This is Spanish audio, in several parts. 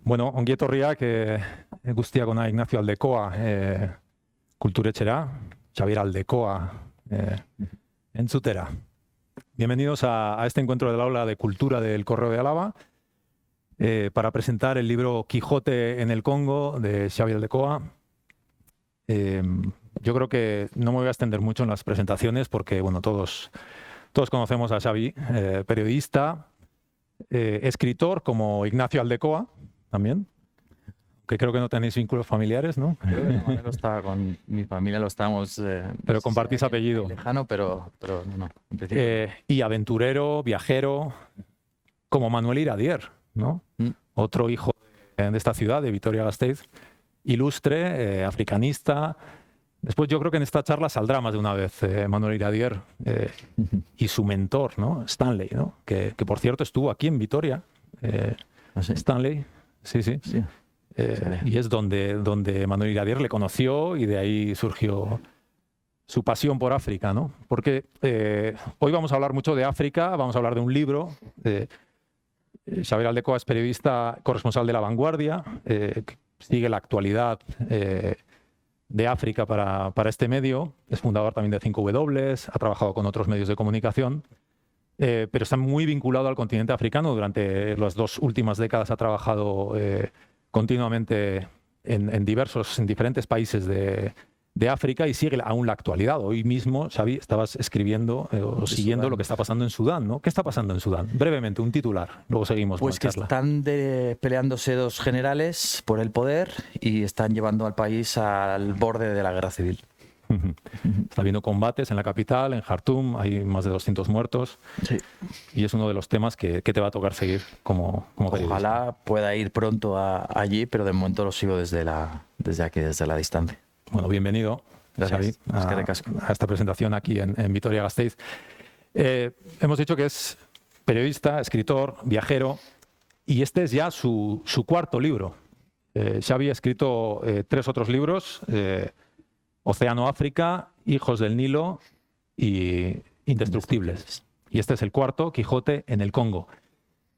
Bueno, ongi etorriak guztiak ona Ignacio Aldekoa kulturetxera, Xabier Aldekoa entzutera. Bienvenidos a este encuentro del aula de cultura del Correo de Álava para presentar el libro Quijote en el Congo de Xabier Aldekoa. Yo creo que no me voy a extender mucho en las presentaciones porque bueno, todos conocemos a Xavi, periodista, escritor como Ignacio Aldekoa también, que creo que no tenéis vínculos familiares, ¿no? Yo de manera está con mi familia, lo estamos... pero compartís apellido. Lejano, pero no. Y aventurero, viajero, como Manuel Iradier, ¿no? Otro hijo de esta ciudad, de Vitoria-Gasteiz, ilustre, africanista. Después yo creo que en esta charla saldrá más de una vez Manuel Iradier y su mentor, ¿no? Stanley, ¿no? Que por cierto estuvo aquí en Vitoria. ¿Sí? Stanley, sí. Y es donde Manuel Iradier le conoció y de ahí surgió su pasión por África, ¿no? Porque hoy vamos a hablar mucho de África, vamos a hablar de un libro. Xabier Aldekoa es periodista corresponsal de La Vanguardia, sigue la actualidad de África para este medio, es fundador también de 5W, ha trabajado con otros medios de comunicación, pero está muy vinculado al continente africano. Durante las 2 últimas décadas ha trabajado continuamente en diferentes países de África y sigue aún la actualidad. Hoy mismo, Xavi, estabas escribiendo o siguiendo Sudán. Lo que está pasando en Sudán, ¿no? ¿Qué está pasando en Sudán? Brevemente, un titular, luego seguimos. Pues que están peleándose 2 generales por el poder y están llevando al país al borde de la guerra civil. Está habiendo combates en la capital, en Jartum, hay más de 200 muertos. Sí. Y es uno de los temas que te va a tocar seguir como periodista. Ojalá pueda ir pronto allí, pero de momento lo sigo desde aquí, desde la distancia. Bueno, bienvenido, Xavi, a esta presentación aquí en Vitoria-Gasteiz. Hemos dicho que es periodista, escritor, viajero, y este es ya su 4º libro. Xavi ha escrito 3 otros libros, Océano África, Hijos del Nilo y Indestructibles. Y este es el 4º, Quijote en el Congo.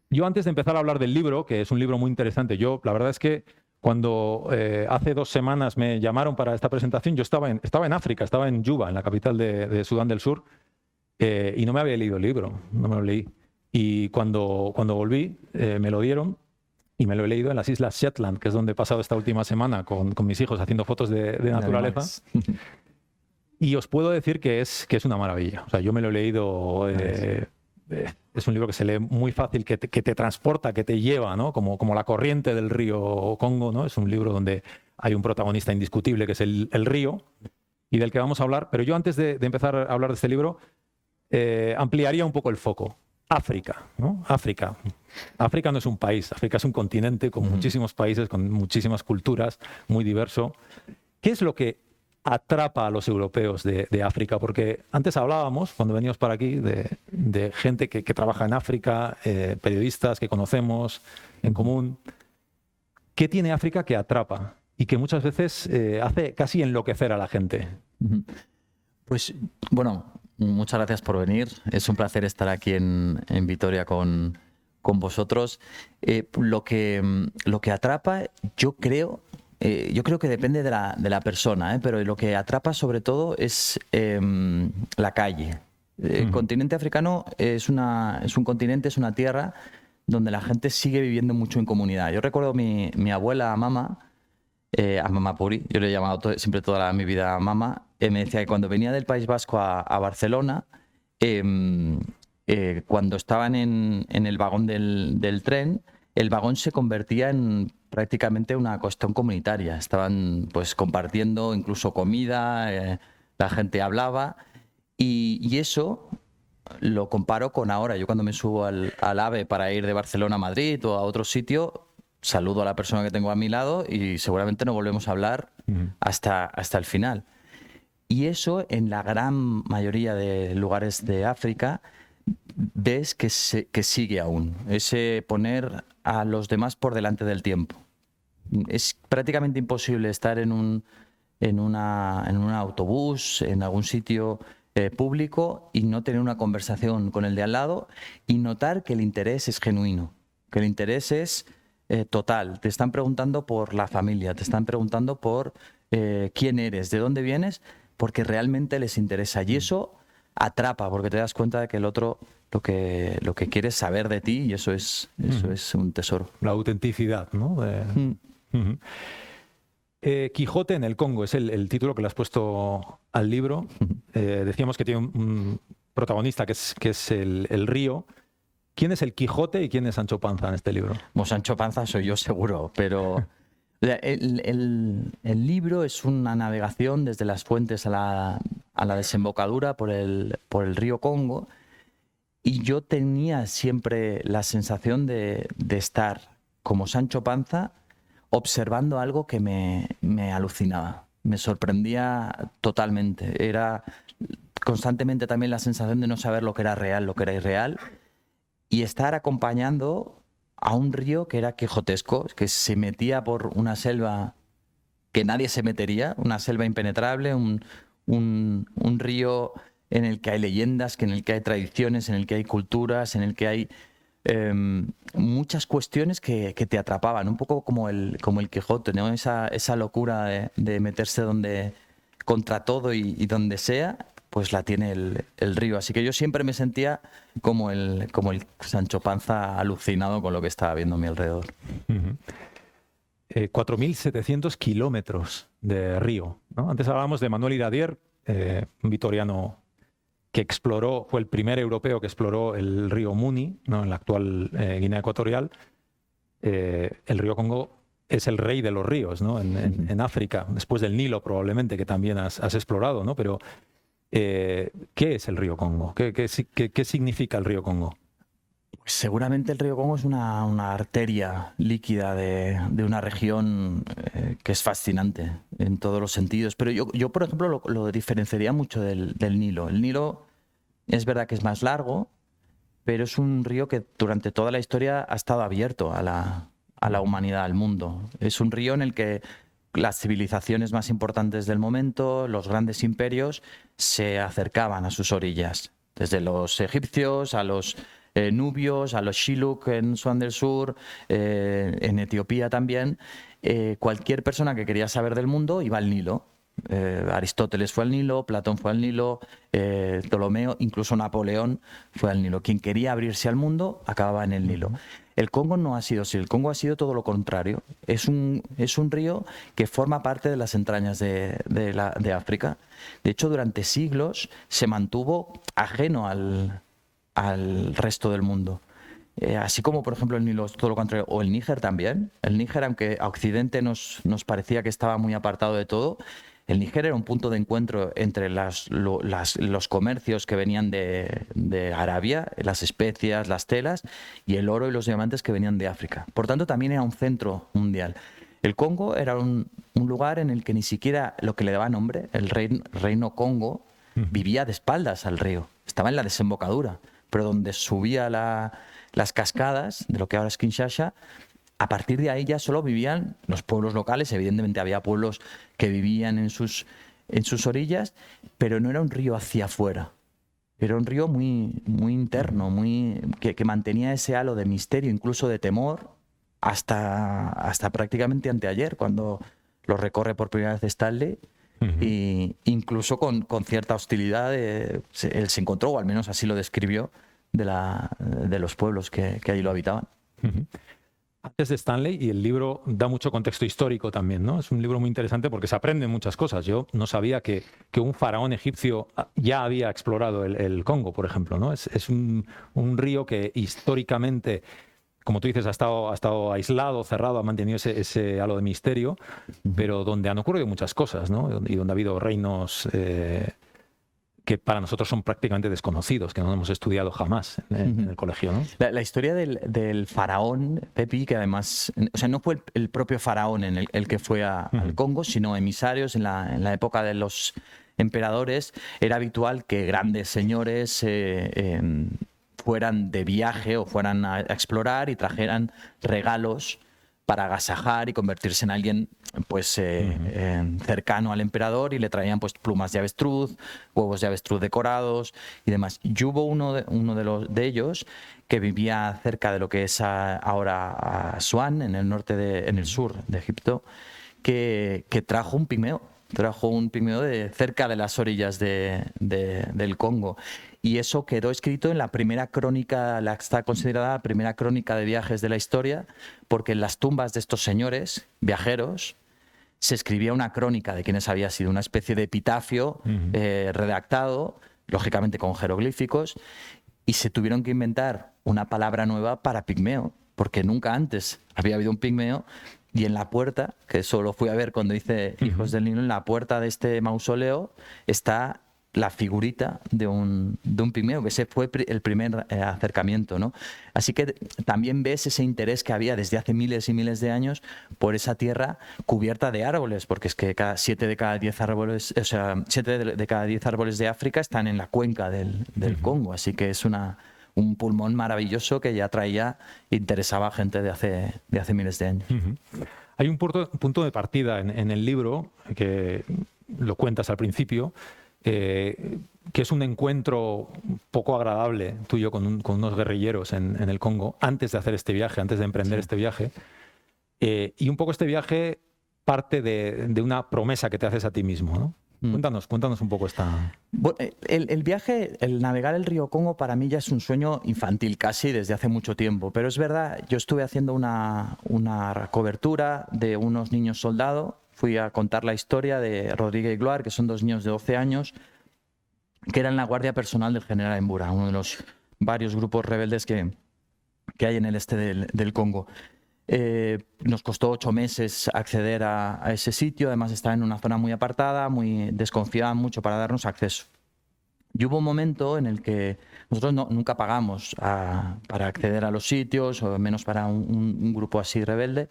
Yo antes de empezar a hablar del libro, que es un libro muy interesante, la verdad es que cuando hace 2 semanas me llamaron para esta presentación, yo estaba en África, estaba en Juba, en la capital de Sudán del Sur, y no me había leído el libro, no me lo leí. Y cuando volví, me lo dieron y me lo he leído en las Islas Shetland, que es donde he pasado esta última semana con mis hijos haciendo fotos de naturaleza. Y os puedo decir que es una maravilla. O sea, yo me lo he leído... es un libro que se lee muy fácil, que te transporta, que te lleva, ¿no? Como la corriente del río Congo, ¿no? Es un libro donde hay un protagonista indiscutible que es el río y del que vamos a hablar. Pero yo antes de empezar a hablar de este libro ampliaría un poco el foco. África, ¿no? África no es un país, África es un continente con muchísimos países, con muchísimas culturas, muy diverso. ¿Qué es lo que atrapa a los europeos de África? Porque antes hablábamos, cuando veníamos para aquí, de gente que trabaja en África, periodistas que conocemos en común. ¿Qué tiene África que atrapa y que muchas veces hace casi enloquecer a la gente? Pues bueno, muchas gracias por venir. Es un placer estar aquí en Vitoria con vosotros. Lo que atrapa, yo creo que depende de la persona, pero lo que atrapa sobre todo es la calle. El continente africano es un continente, es una tierra donde la gente sigue viviendo mucho en comunidad. Yo recuerdo mi abuela, a Mama Puri, yo le he llamado siempre toda mi vida Mama, me decía que cuando venía del País Vasco a Barcelona, cuando estaban en el vagón del tren, el vagón se convertía en prácticamente una cuestión comunitaria. Estaban pues compartiendo incluso comida, la gente hablaba y eso lo comparo con ahora. Yo cuando me subo al AVE para ir de Barcelona a Madrid o a otro sitio, saludo a la persona que tengo a mi lado y seguramente no volvemos a hablar hasta el final. Y eso en la gran mayoría de lugares de África ves que sigue aún. Ese poner a los demás por delante del tiempo. Es prácticamente imposible estar en un autobús, en algún sitio público y no tener una conversación con el de al lado y notar que el interés es genuino, que el interés es total. Te están preguntando por la familia, te están preguntando por quién eres, de dónde vienes, porque realmente les interesa. Y eso atrapa, porque te das cuenta de que el otro lo que quiere es saber de ti, y eso es un tesoro. La autenticidad, ¿no? Quijote en el Congo es el título que le has puesto al libro. Decíamos que tiene un protagonista que es el río. ¿Quién es el Quijote y quién es Sancho Panza en este libro? Bueno, Sancho Panza soy yo seguro, pero el libro es una navegación desde las fuentes a la desembocadura por el río Congo, y yo tenía siempre la sensación de estar como Sancho Panza observando algo que me alucinaba, me sorprendía totalmente. Era constantemente también la sensación de no saber lo que era real, lo que era irreal, y estar acompañando a un río que era quijotesco, que se metía por una selva que nadie se metería, una selva impenetrable, un río en el que hay leyendas, en el que hay tradiciones, en el que hay culturas, en el que hay muchas cuestiones que te atrapaban, un poco como el Quijote, ¿no? Esa locura de meterse contra todo y donde sea, pues la tiene el río. Así que yo siempre me sentía como el Sancho Panza alucinado con lo que estaba viendo a mi alrededor. 4.700 kilómetros de río, ¿no? Antes hablábamos de Manuel Iradier, un vitoriano que fue el primer europeo que exploró el río Muni, ¿no? En la actual Guinea Ecuatorial. El río Congo es el rey de los ríos, ¿no? En África, después del Nilo probablemente, que también has explorado, ¿no? Pero ¿qué es el río Congo? ¿Qué significa el río Congo? Pues seguramente el río Congo es una arteria líquida de una región que es fascinante en todos los sentidos. Pero yo por ejemplo, lo diferenciaría mucho del Nilo. El Nilo es verdad que es más largo, pero es un río que durante toda la historia ha estado abierto a la humanidad, al mundo. Es un río en el que las civilizaciones más importantes del momento, los grandes imperios, se acercaban a sus orillas. Desde los egipcios a los nubios, a los Shilluk en Sudán del Sur, en Etiopía también. Cualquier persona que quería saber del mundo iba al Nilo. Aristóteles fue al Nilo, Platón fue al Nilo, Ptolomeo, incluso Napoleón fue al Nilo. Quien quería abrirse al mundo acababa en el Nilo. El Congo no ha sido así, el Congo ha sido todo lo contrario. Es un río que forma parte de las entrañas de África. De hecho, durante siglos se mantuvo ajeno al resto del mundo. Así como, por ejemplo, el Nilo es todo lo contrario, o el Níger también. El Níger, aunque a Occidente nos parecía que estaba muy apartado de todo, el Níger era un punto de encuentro entre los comercios que venían de Arabia, las especias, las telas, y el oro y los diamantes que venían de África. Por tanto, también era un centro mundial. El Congo era un lugar en el que ni siquiera lo que le daba nombre, el reino Congo, vivía de espaldas al río. Estaba en la desembocadura, pero donde subía las cascadas de lo que ahora es Kinshasa, a partir de ahí ya solo vivían los pueblos locales. Evidentemente había pueblos que vivían en sus orillas, pero no era un río hacia afuera. Era un río muy, muy interno, que mantenía ese halo de misterio, incluso de temor, hasta prácticamente anteayer, cuando lo recorre por primera vez Stanley. Y incluso con cierta hostilidad él se encontró, o al menos así lo describió, de los pueblos que allí lo habitaban. Antes de Stanley, y el libro da mucho contexto histórico también, ¿no? Es un libro muy interesante porque se aprenden muchas cosas. Yo no sabía que un faraón egipcio ya había explorado el Congo, por ejemplo, ¿no? Es un río que históricamente, como tú dices, ha estado aislado, cerrado, ha mantenido ese halo de misterio, pero donde han ocurrido muchas cosas, ¿no? Y donde ha habido reinos que para nosotros son prácticamente desconocidos, que no hemos estudiado jamás en el colegio, ¿no? La historia del faraón, Pepi, que además, o sea, no fue el propio faraón el que fue al Congo, sino emisarios en la época de los emperadores. Era habitual que grandes señores fueran de viaje o fueran a explorar y trajeran regalos para agasajar y convertirse en alguien pues cercano al emperador, y le traían pues plumas de avestruz, huevos de avestruz decorados y demás. Y hubo uno de ellos que vivía cerca de lo que es ahora Asuán, en el sur de Egipto, que trajo un pigmeo. Trajo un pigmeo cerca de las orillas del Congo. Y eso quedó escrito en la primera crónica, está considerada la primera crónica de viajes de la historia, porque en las tumbas de estos señores viajeros se escribía una crónica de quiénes había sido, una especie de epitafio redactado, lógicamente con jeroglíficos, y se tuvieron que inventar una palabra nueva para pigmeo, porque nunca antes había habido un pigmeo. Y en la puerta, que eso lo fui a ver cuando hice Hijos del Nilo, en la puerta de este mausoleo está la figurita de un pigmeo, que ese fue el primer acercamiento, ¿no? Así que también ves ese interés que había desde hace miles y miles de años por esa tierra cubierta de árboles, porque es que 7 de cada 10 árboles, o sea, 7 de cada 10 árboles de África están en la cuenca del Congo, así que es un pulmón maravilloso que ya interesaba a gente de hace miles de años. Hay un punto de partida en el libro, que lo cuentas al principio, que es un encuentro poco agradable tuyo con unos guerrilleros en el Congo, antes de hacer este viaje, antes de emprender este viaje. Y un poco este viaje parte de una promesa que te haces a ti mismo, ¿no? Cuéntanos un poco esta... Bueno, el viaje, el navegar el río Congo, para mí ya es un sueño infantil casi desde hace mucho tiempo, pero es verdad, yo estuve haciendo una cobertura de unos niños soldados, fui a contar la historia de Rodrigue y Gloire, que son 2 niños de 12 años, que eran la guardia personal del general Embura, uno de los varios grupos rebeldes que hay en el este del Congo. Nos costó 8 meses acceder a ese sitio, además estaba en una zona muy apartada, desconfiaban mucho para darnos acceso. Y hubo un momento en el que nosotros nunca pagamos para acceder a los sitios, o menos para un grupo así rebelde,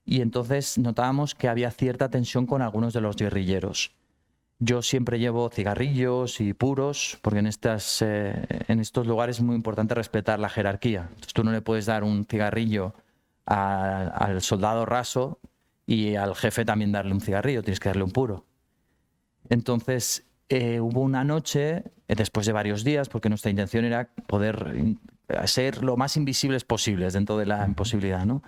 y entonces notábamos que había cierta tensión con algunos de los guerrilleros. Yo siempre llevo cigarrillos y puros, porque en estos lugares es muy importante respetar la jerarquía. Entonces tú no le puedes dar un cigarrillo al soldado raso y al jefe también darle un cigarrillo, tienes que darle un puro. Entonces hubo una noche, después de varios días, porque nuestra intención era poder ser lo más invisibles posibles dentro de la imposibilidad, ¿no?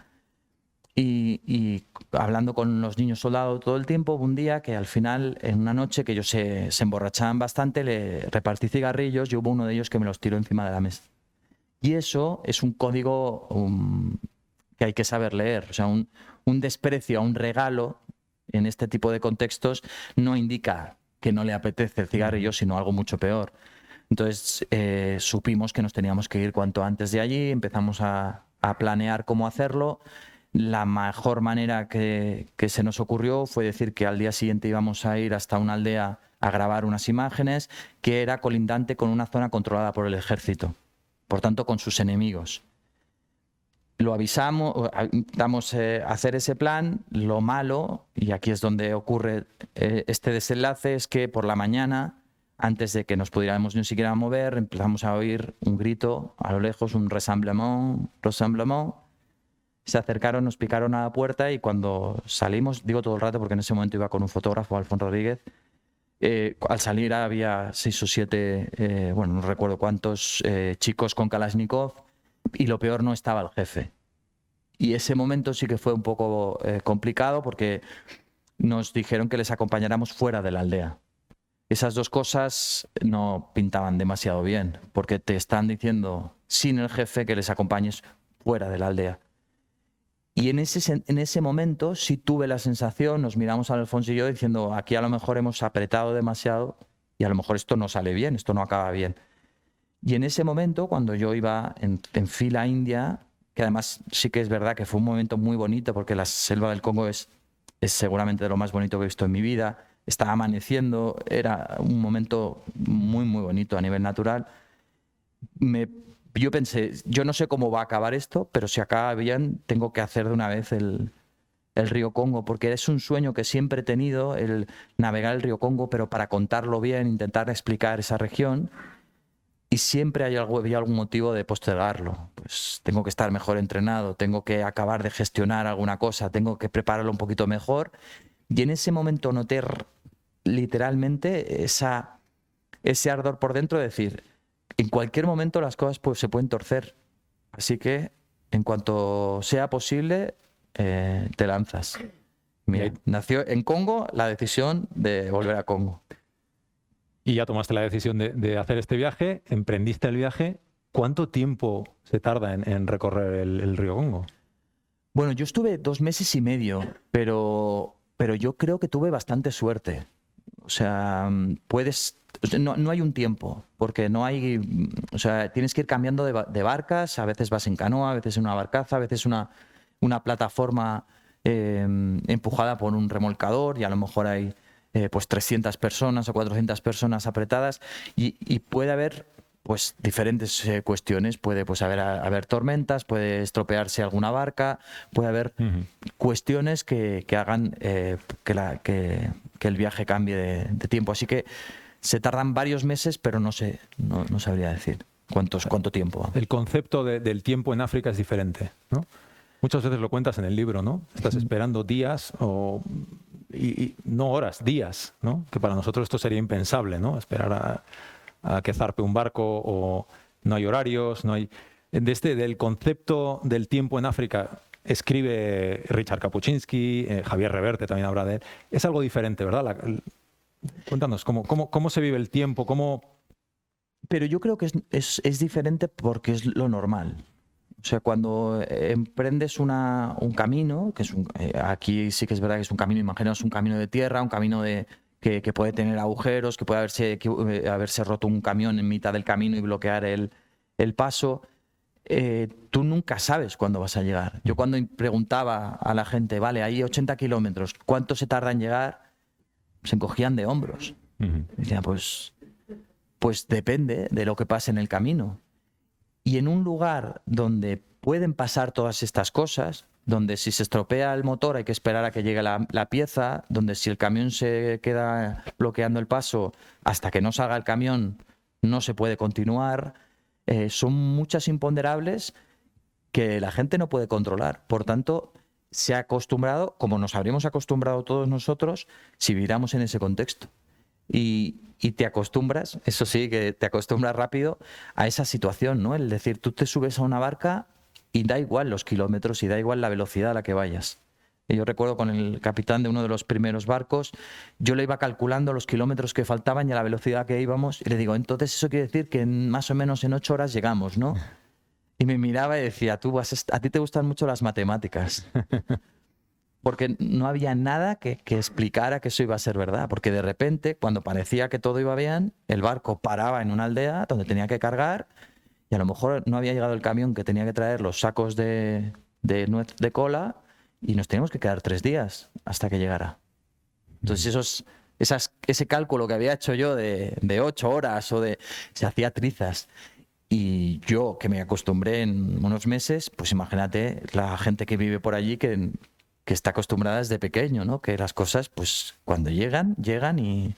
Y hablando con los niños soldados todo el tiempo, hubo un día que al final, en una noche que ellos se emborrachaban bastante, le repartí cigarrillos y hubo uno de ellos que me los tiró encima de la mesa. Y eso es un código que hay que saber leer. O sea, un desprecio a un regalo en este tipo de contextos no indica que no le apetece el cigarrillo, sino algo mucho peor. Entonces supimos que nos teníamos que ir cuanto antes de allí, empezamos a planear cómo hacerlo. La mejor manera que se nos ocurrió fue decir que al día siguiente íbamos a ir hasta una aldea a grabar unas imágenes que era colindante con una zona controlada por el ejército, por tanto con sus enemigos. Lo avisamos, intentamos hacer ese plan. Lo malo, y aquí es donde ocurre este desenlace, es que por la mañana, antes de que nos pudiéramos ni siquiera mover, empezamos a oír un grito a lo lejos, un rassemblement. Se acercaron, nos picaron a la puerta y cuando salimos, digo todo el rato porque en ese momento iba con un fotógrafo, Alfonso Rodríguez, al salir había 6 o 7, bueno, no recuerdo cuántos chicos con Kalashnikov, y lo peor, no estaba el jefe. Y ese momento sí que fue un poco complicado porque nos dijeron que les acompañáramos fuera de la aldea. Esas dos cosas no pintaban demasiado bien, porque te están diciendo sin el jefe que les acompañes fuera de la aldea. Y en ese momento sí tuve la sensación, nos miramos a Alfonso y yo diciendo, aquí a lo mejor hemos apretado demasiado y a lo mejor esto no sale bien, esto no acaba bien. Y en ese momento, cuando yo iba en fila india, que además sí que es verdad que fue un momento muy bonito, porque la selva del Congo es seguramente de lo más bonito que he visto en mi vida, estaba amaneciendo, era un momento muy, muy bonito a nivel natural. Yo pensé, yo no sé cómo va a acabar esto, pero si acaba bien, tengo que hacer de una vez el río Congo, porque es un sueño que siempre he tenido, el navegar el río Congo, pero para contarlo bien, intentar explicar esa región. y siempre había algún motivo de postergarlo. Pues tengo que estar mejor entrenado, tengo que acabar de gestionar alguna cosa, tengo que prepararlo un poquito mejor. Y en ese momento noté literalmente ese ardor por dentro de decir, en cualquier momento las cosas pues, se pueden torcer. Así que en cuanto sea posible, te lanzas. Mira, nació en Congo la decisión de volver a Congo. Y ya tomaste la decisión de hacer este viaje, emprendiste el viaje. ¿Cuánto tiempo se tarda en recorrer el río Congo? Bueno, yo estuve 2 meses y medio, pero yo creo que tuve bastante suerte. O sea, no hay un tiempo, porque no hay, o sea, tienes que ir cambiando de barcas, a veces vas en canoa, a veces en una barcaza, a veces una plataforma empujada por un remolcador, y a lo mejor hay pues 300 personas o 400 personas apretadas, y puede haber pues diferentes cuestiones. Puede pues haber tormentas, puede estropearse alguna barca, puede haber cuestiones que hagan que el viaje cambie de tiempo. Así que se tardan varios meses, pero no sabría decir cuánto tiempo. El concepto del tiempo en África es diferente, ¿no? Muchas veces lo cuentas en el libro, ¿no? Estás esperando días y no horas, días, ¿no? Que para nosotros esto sería impensable, ¿no? Esperar a que zarpe un barco, o no hay horarios, no hay... Del concepto del tiempo en África escribe Richard Kapuscinski, Javier Reverte también habla de él. Es algo diferente, ¿verdad? Cuéntanos, ¿cómo se vive el tiempo? Pero yo creo que es diferente porque es lo normal. O sea, cuando emprendes un camino, que es aquí sí que es verdad que es un camino, imaginaos un camino de tierra, un camino que puede tener agujeros, que puede haberse roto un camión en mitad del camino y bloquear el paso. Tú nunca sabes cuándo vas a llegar. Yo cuando preguntaba a la gente, vale, hay 80 kilómetros, ¿cuánto se tarda en llegar? Se encogían de hombros. Decían, pues depende de lo que pase en el camino. Y en un lugar donde pueden pasar todas estas cosas, donde si se estropea el motor hay que esperar a que llegue la pieza, donde si el camión se queda bloqueando el paso hasta que no salga el camión no se puede continuar, son muchas imponderables que la gente no puede controlar. Por tanto, se ha acostumbrado, como nos habríamos acostumbrado todos nosotros, si viviéramos en ese contexto. Y te acostumbras, eso sí, que te acostumbras rápido a esa situación, ¿no? El decir, tú te subes a una barca y da igual los kilómetros y da igual la velocidad a la que vayas. Y yo recuerdo con el capitán de uno de los primeros barcos, yo le iba calculando los kilómetros que faltaban y a la velocidad que íbamos, y le digo, entonces eso quiere decir que más o menos en 8 horas llegamos, ¿no? Y me miraba y decía, a ti te gustan mucho las matemáticas. Porque no había nada que explicara que eso iba a ser verdad. Porque de repente, cuando parecía que todo iba bien, el barco paraba en una aldea donde tenía que cargar y a lo mejor no había llegado el camión que tenía que traer los sacos de nuez de cola y nos teníamos que quedar 3 días hasta que llegara. Entonces ese cálculo que había hecho yo de 8 horas se hacía trizas. Y yo, que me acostumbré en unos meses, pues imagínate la gente que vive por allí que está acostumbrada desde pequeño, ¿no? Que las cosas, pues cuando llegan y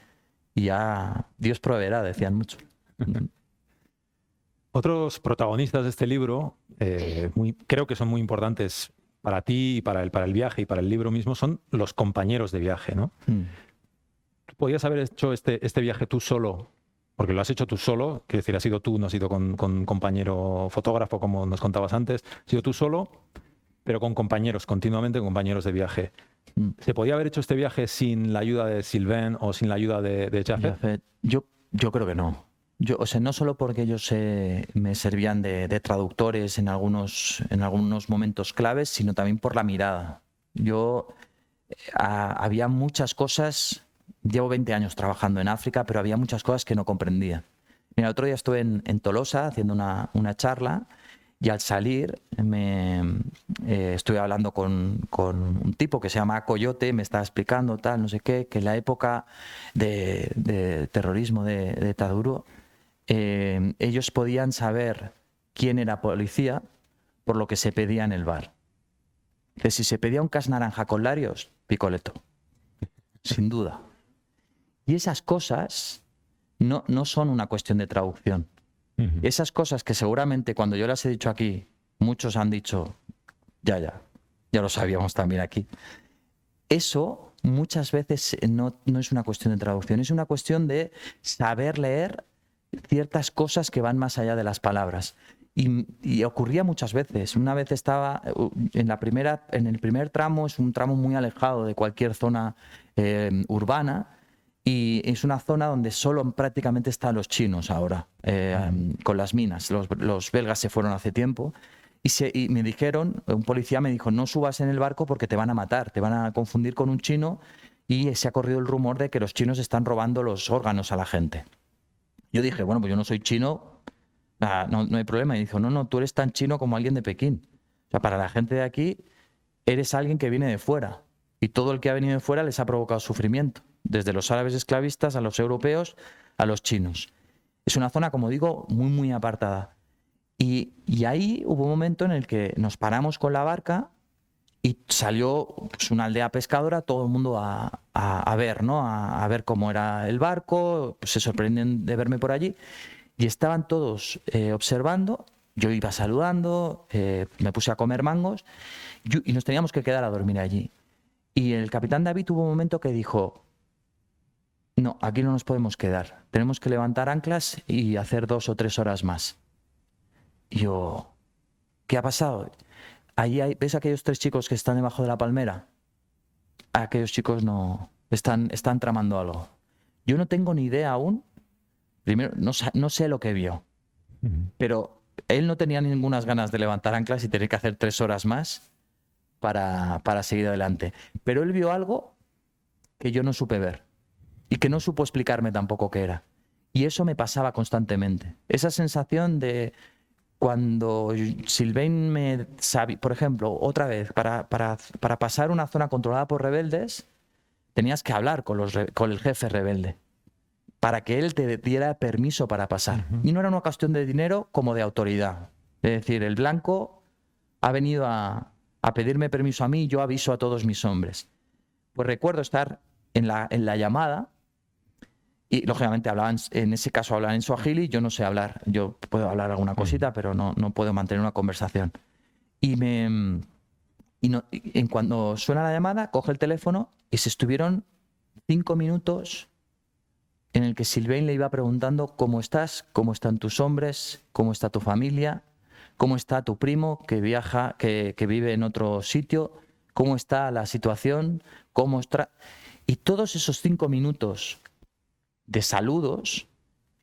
ya Dios proveerá, decían mucho. Otros protagonistas de este libro, creo que son muy importantes para ti y para el viaje y para el libro mismo, son los compañeros de viaje, ¿no? ¿Tú podías haber hecho este viaje tú solo? Porque lo has hecho tú solo, quiero decir, has sido tú, no has sido con un compañero fotógrafo, como nos contabas antes, has sido tú solo, pero con compañeros, continuamente con compañeros de viaje. ¿Se podía haber hecho este viaje sin la ayuda de Sylvain o sin la ayuda de Jaffet? Yo creo que no. O sea, no solo porque ellos me servían de traductores en algunos momentos claves, sino también por la mirada. Había muchas cosas, llevo 20 años trabajando en África, pero había muchas cosas que no comprendía. Mira, el otro día estuve en Tolosa haciendo una charla. Y al salir estuve hablando con un tipo que se llama Coyote, me estaba explicando tal, no sé qué, que en la época de terrorismo de Taduro, ellos podían saber quién era policía por lo que se pedía en el bar. Que si se pedía un cas naranja con Larios, picoleto, sin duda. Y esas cosas no son una cuestión de traducción. Esas cosas que seguramente cuando yo las he dicho aquí, muchos han dicho, ya lo sabíamos también aquí. Eso muchas veces no es una cuestión de traducción, es una cuestión de saber leer ciertas cosas que van más allá de las palabras. Y ocurría muchas veces. Una vez estaba en el primer tramo, es un tramo muy alejado de cualquier zona urbana, y es una zona donde solo prácticamente están los chinos ahora, con las minas. Los belgas se fueron hace tiempo. Y me dijeron, un policía me dijo, no subas en el barco porque te van a matar, te van a confundir con un chino, y se ha corrido el rumor de que los chinos están robando los órganos a la gente. Yo dije, bueno, pues yo no soy chino, no hay problema. Y dijo, no, tú eres tan chino como alguien de Pekín. O sea, para la gente de aquí, eres alguien que viene de fuera. Y todo el que ha venido de fuera les ha provocado sufrimiento. Desde los árabes esclavistas a los europeos, a los chinos. Es una zona, como digo, muy, muy apartada. Y ahí hubo un momento en el que nos paramos con la barca y salió pues, una aldea pescadora, todo el mundo a ver, ¿no? A ver cómo era el barco, pues se sorprenden de verme por allí. Y estaban todos observando, yo iba saludando, me puse a comer mangos y nos teníamos que quedar a dormir allí. Y el capitán David tuvo un momento que dijo, no, aquí no nos podemos quedar, tenemos que levantar anclas y hacer 2 o 3 horas más. Y yo, ¿qué ha pasado? ¿Ves aquellos 3 chicos que están debajo de la palmera? Aquellos chicos no están tramando algo. Yo no tengo ni idea aún. Primero, no sé lo que vio, pero él no tenía ninguna ganas de levantar anclas y tener que hacer 3 horas más para seguir adelante. Pero él vio algo que yo no supe ver y que no supo explicarme tampoco qué era. Y eso me pasaba constantemente. Esa sensación de cuando Sylvain me sabía, por ejemplo, otra vez, para pasar una zona controlada por rebeldes, tenías que hablar con el jefe rebelde para que él te diera permiso para pasar. Y no era una cuestión de dinero como de autoridad. Es decir, el blanco ha venido a pedirme permiso a mí y yo aviso a todos mis hombres. Pues recuerdo estar en la llamada y, lógicamente, en ese caso hablaban en suajili, yo no sé hablar. Yo puedo hablar alguna cosita, pero no puedo mantener una conversación. Cuando suena la llamada, coge el teléfono y se estuvieron 5 minutos en el que Sylvain le iba preguntando cómo estás, cómo están tus hombres, cómo está tu familia, cómo está tu primo que viaja, que vive en otro sitio, cómo está la situación, y todos esos 5 minutos de saludos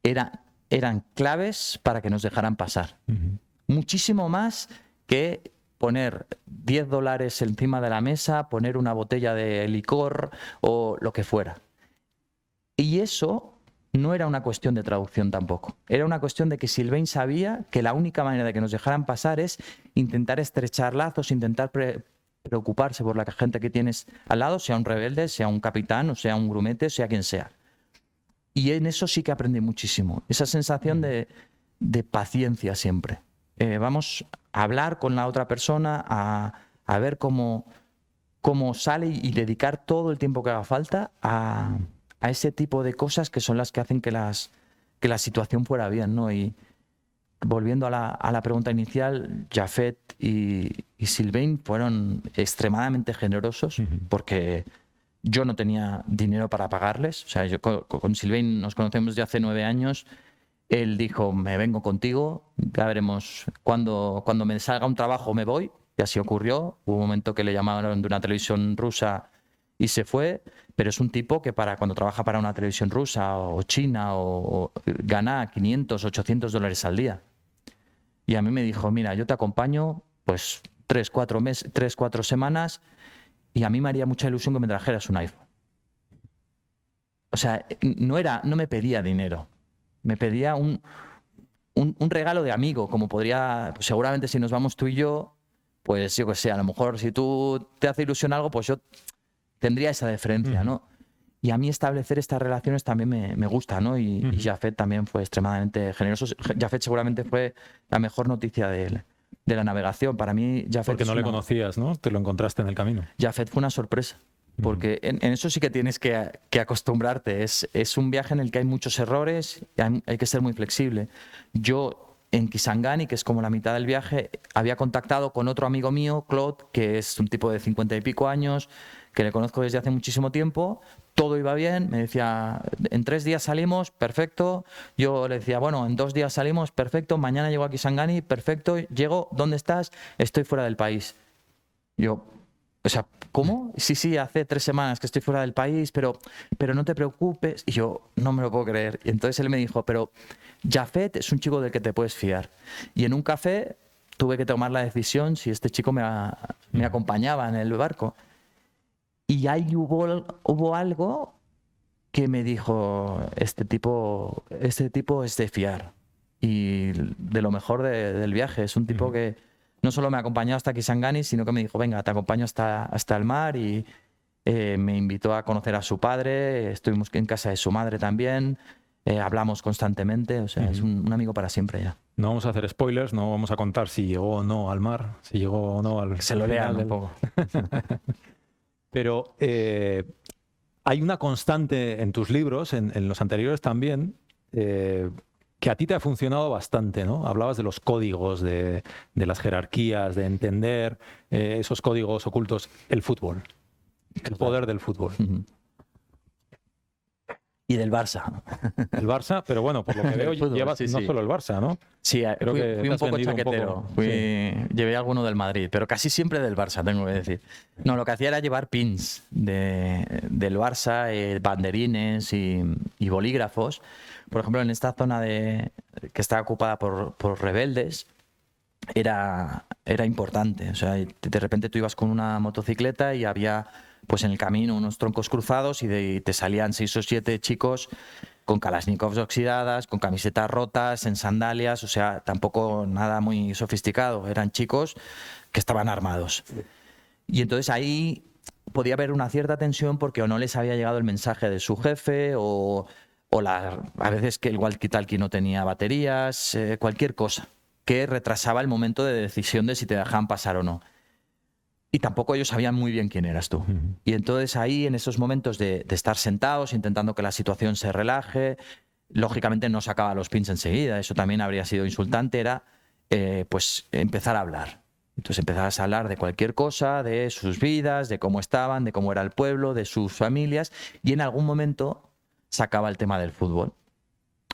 eran claves para que nos dejaran pasar. Muchísimo más que poner $10 encima de la mesa, poner una botella de licor o lo que fuera. Y eso no era una cuestión de traducción tampoco. Era una cuestión de que Sylvain sabía que la única manera de que nos dejaran pasar es intentar estrechar lazos, intentar preocuparse por la gente que tienes al lado, sea un rebelde, sea un capitán, o sea un grumete, sea quien sea. Y en eso sí que aprendí muchísimo. Esa sensación de paciencia siempre. Vamos a hablar con la otra persona, a ver cómo sale y dedicar todo el tiempo que haga falta a ese tipo de cosas que son las que hacen que la situación fuera bien, ¿no? Y volviendo a la pregunta inicial, Jafet y Sylvain fueron extremadamente generosos porque yo no tenía dinero para pagarles. O sea, yo con Sylvain nos conocemos desde hace 9 años. Él dijo, me vengo contigo, ya veremos, cuando me salga un trabajo me voy, y así ocurrió. Hubo un momento que le llamaron de una televisión rusa y se fue, pero es un tipo que cuando trabaja para una televisión rusa o china o gana $500, $800 al día. Y a mí me dijo, mira, yo te acompaño pues 3-4 semanas, y a mí me haría mucha ilusión que me trajeras un iPhone. O sea, no me pedía dinero, me pedía un regalo de amigo, como podría, pues seguramente si nos vamos tú y yo, pues yo que sé, a lo mejor si tú te hace ilusión algo, pues yo tendría esa deferencia, ¿no? Y a mí establecer estas relaciones también me gusta, ¿no? Y Jafet también fue extremadamente generoso. Jafet seguramente fue la mejor noticia de la navegación. Para mí, Jafet... Porque no le conocías, ¿no? Te lo encontraste en el camino. Jafet fue una sorpresa. porque en eso sí que tienes que acostumbrarte. Es un viaje en el que hay muchos errores, hay que ser muy flexible. Yo en Kisangani, que es como la mitad del viaje, había contactado con otro amigo mío, Claude, que es un tipo de 50 y pico años, que le conozco desde hace muchísimo tiempo. Todo iba bien, me decía, en 3 días salimos, perfecto. Yo le decía, bueno, en 2 días salimos, perfecto. Mañana llego a Kisangani, perfecto. Llego, ¿dónde estás? Estoy fuera del país. Yo, o sea, ¿cómo? Sí, hace 3 semanas que estoy fuera del país, pero no te preocupes. Y yo, no me lo puedo creer. Y entonces él me dijo, pero Jafet es un chico del que te puedes fiar. Y en un café tuve que tomar la decisión si este chico me acompañaba en el barco. Y ahí hubo algo que me dijo, este tipo es de fiar. Y de lo mejor del viaje. Es un tipo que no solo me acompañó hasta Kisangani, sino que me dijo, venga, te acompaño hasta el mar, y me invitó a conocer a su padre. Estuvimos en casa de su madre también. Hablamos constantemente. O sea, es un amigo para siempre ya. No vamos a hacer spoilers, no vamos a contar si llegó o no al mar, si llegó o no al... Se lo lean un poco. Pero hay una constante en tus libros, en los anteriores también, que a ti te ha funcionado bastante, ¿no? Hablabas de los códigos, de las jerarquías, de entender esos códigos ocultos, el fútbol, el poder del fútbol. Y del Barça. El Barça, pero bueno, por lo que veo llevas no solo el Barça, ¿no? Sí, creo que fui un poco chaquetero. Llevé alguno del Madrid, pero casi siempre del Barça, tengo que decir. No, lo que hacía era llevar pins del Barça, banderines y bolígrafos. Por ejemplo, en esta zona que estaba ocupada por rebeldes, era importante. O sea, de repente tú ibas con una motocicleta y había, pues en el camino, unos troncos cruzados, y te salían 6 o 7 chicos con kalashnikovs oxidadas, con camisetas rotas, en sandalias. O sea, tampoco nada muy sofisticado. Eran chicos que estaban armados. Y entonces ahí podía haber una cierta tensión porque o no les había llegado el mensaje de su jefe, o a veces que el walkie-talkie no tenía baterías, cualquier cosa que retrasaba el momento de decisión de si te dejaban pasar o no. Y tampoco ellos sabían muy bien quién eras tú. Y entonces ahí, en esos momentos de estar sentados, intentando que la situación se relaje, lógicamente no sacaba los pins enseguida, eso también habría sido insultante, era pues empezar a hablar. Entonces empezabas a hablar de cualquier cosa, de sus vidas, de cómo estaban, de cómo era el pueblo, de sus familias, y en algún momento sacaba el tema del fútbol.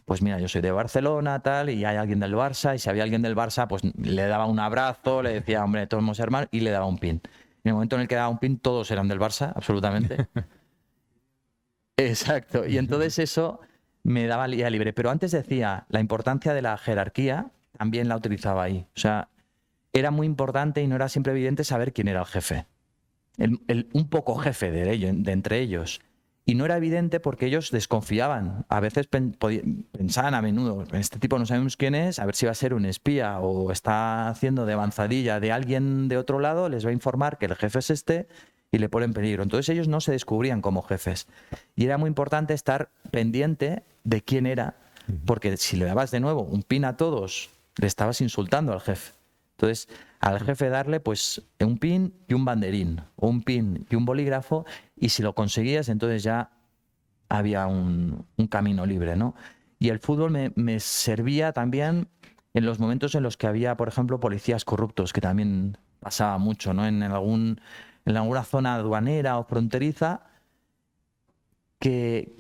Pues mira, yo soy de Barcelona, tal, y hay alguien del Barça, y si había alguien del Barça, pues le daba un abrazo, le decía, hombre, todos somos hermanos, y le daba un pin. En el momento en el que daba un pin, todos eran del Barça, absolutamente. Exacto. Y entonces eso me daba vía libre. Pero antes decía, la importancia de la jerarquía también la utilizaba ahí. O sea, era muy importante y no era siempre evidente saber quién era el jefe. Un poco jefe de entre ellos. Y no era evidente porque ellos desconfiaban. A veces pensaban a menudo, este tipo no sabemos quién es, a ver si va a ser un espía o está haciendo de avanzadilla de alguien de otro lado, les va a informar que el jefe es este y le pone en peligro. Entonces ellos no se descubrían como jefes. Y era muy importante estar pendiente de quién era, porque si le dabas de nuevo un pin a todos, le estabas insultando al jefe. Entonces, al jefe darle pues un pin y un banderín, o un pin y un bolígrafo, y si lo conseguías, entonces ya había un camino libre, ¿no? Y el fútbol me servía también en los momentos en los que había, por ejemplo, policías corruptos, que también pasaba mucho, ¿no? En alguna zona aduanera o fronteriza, que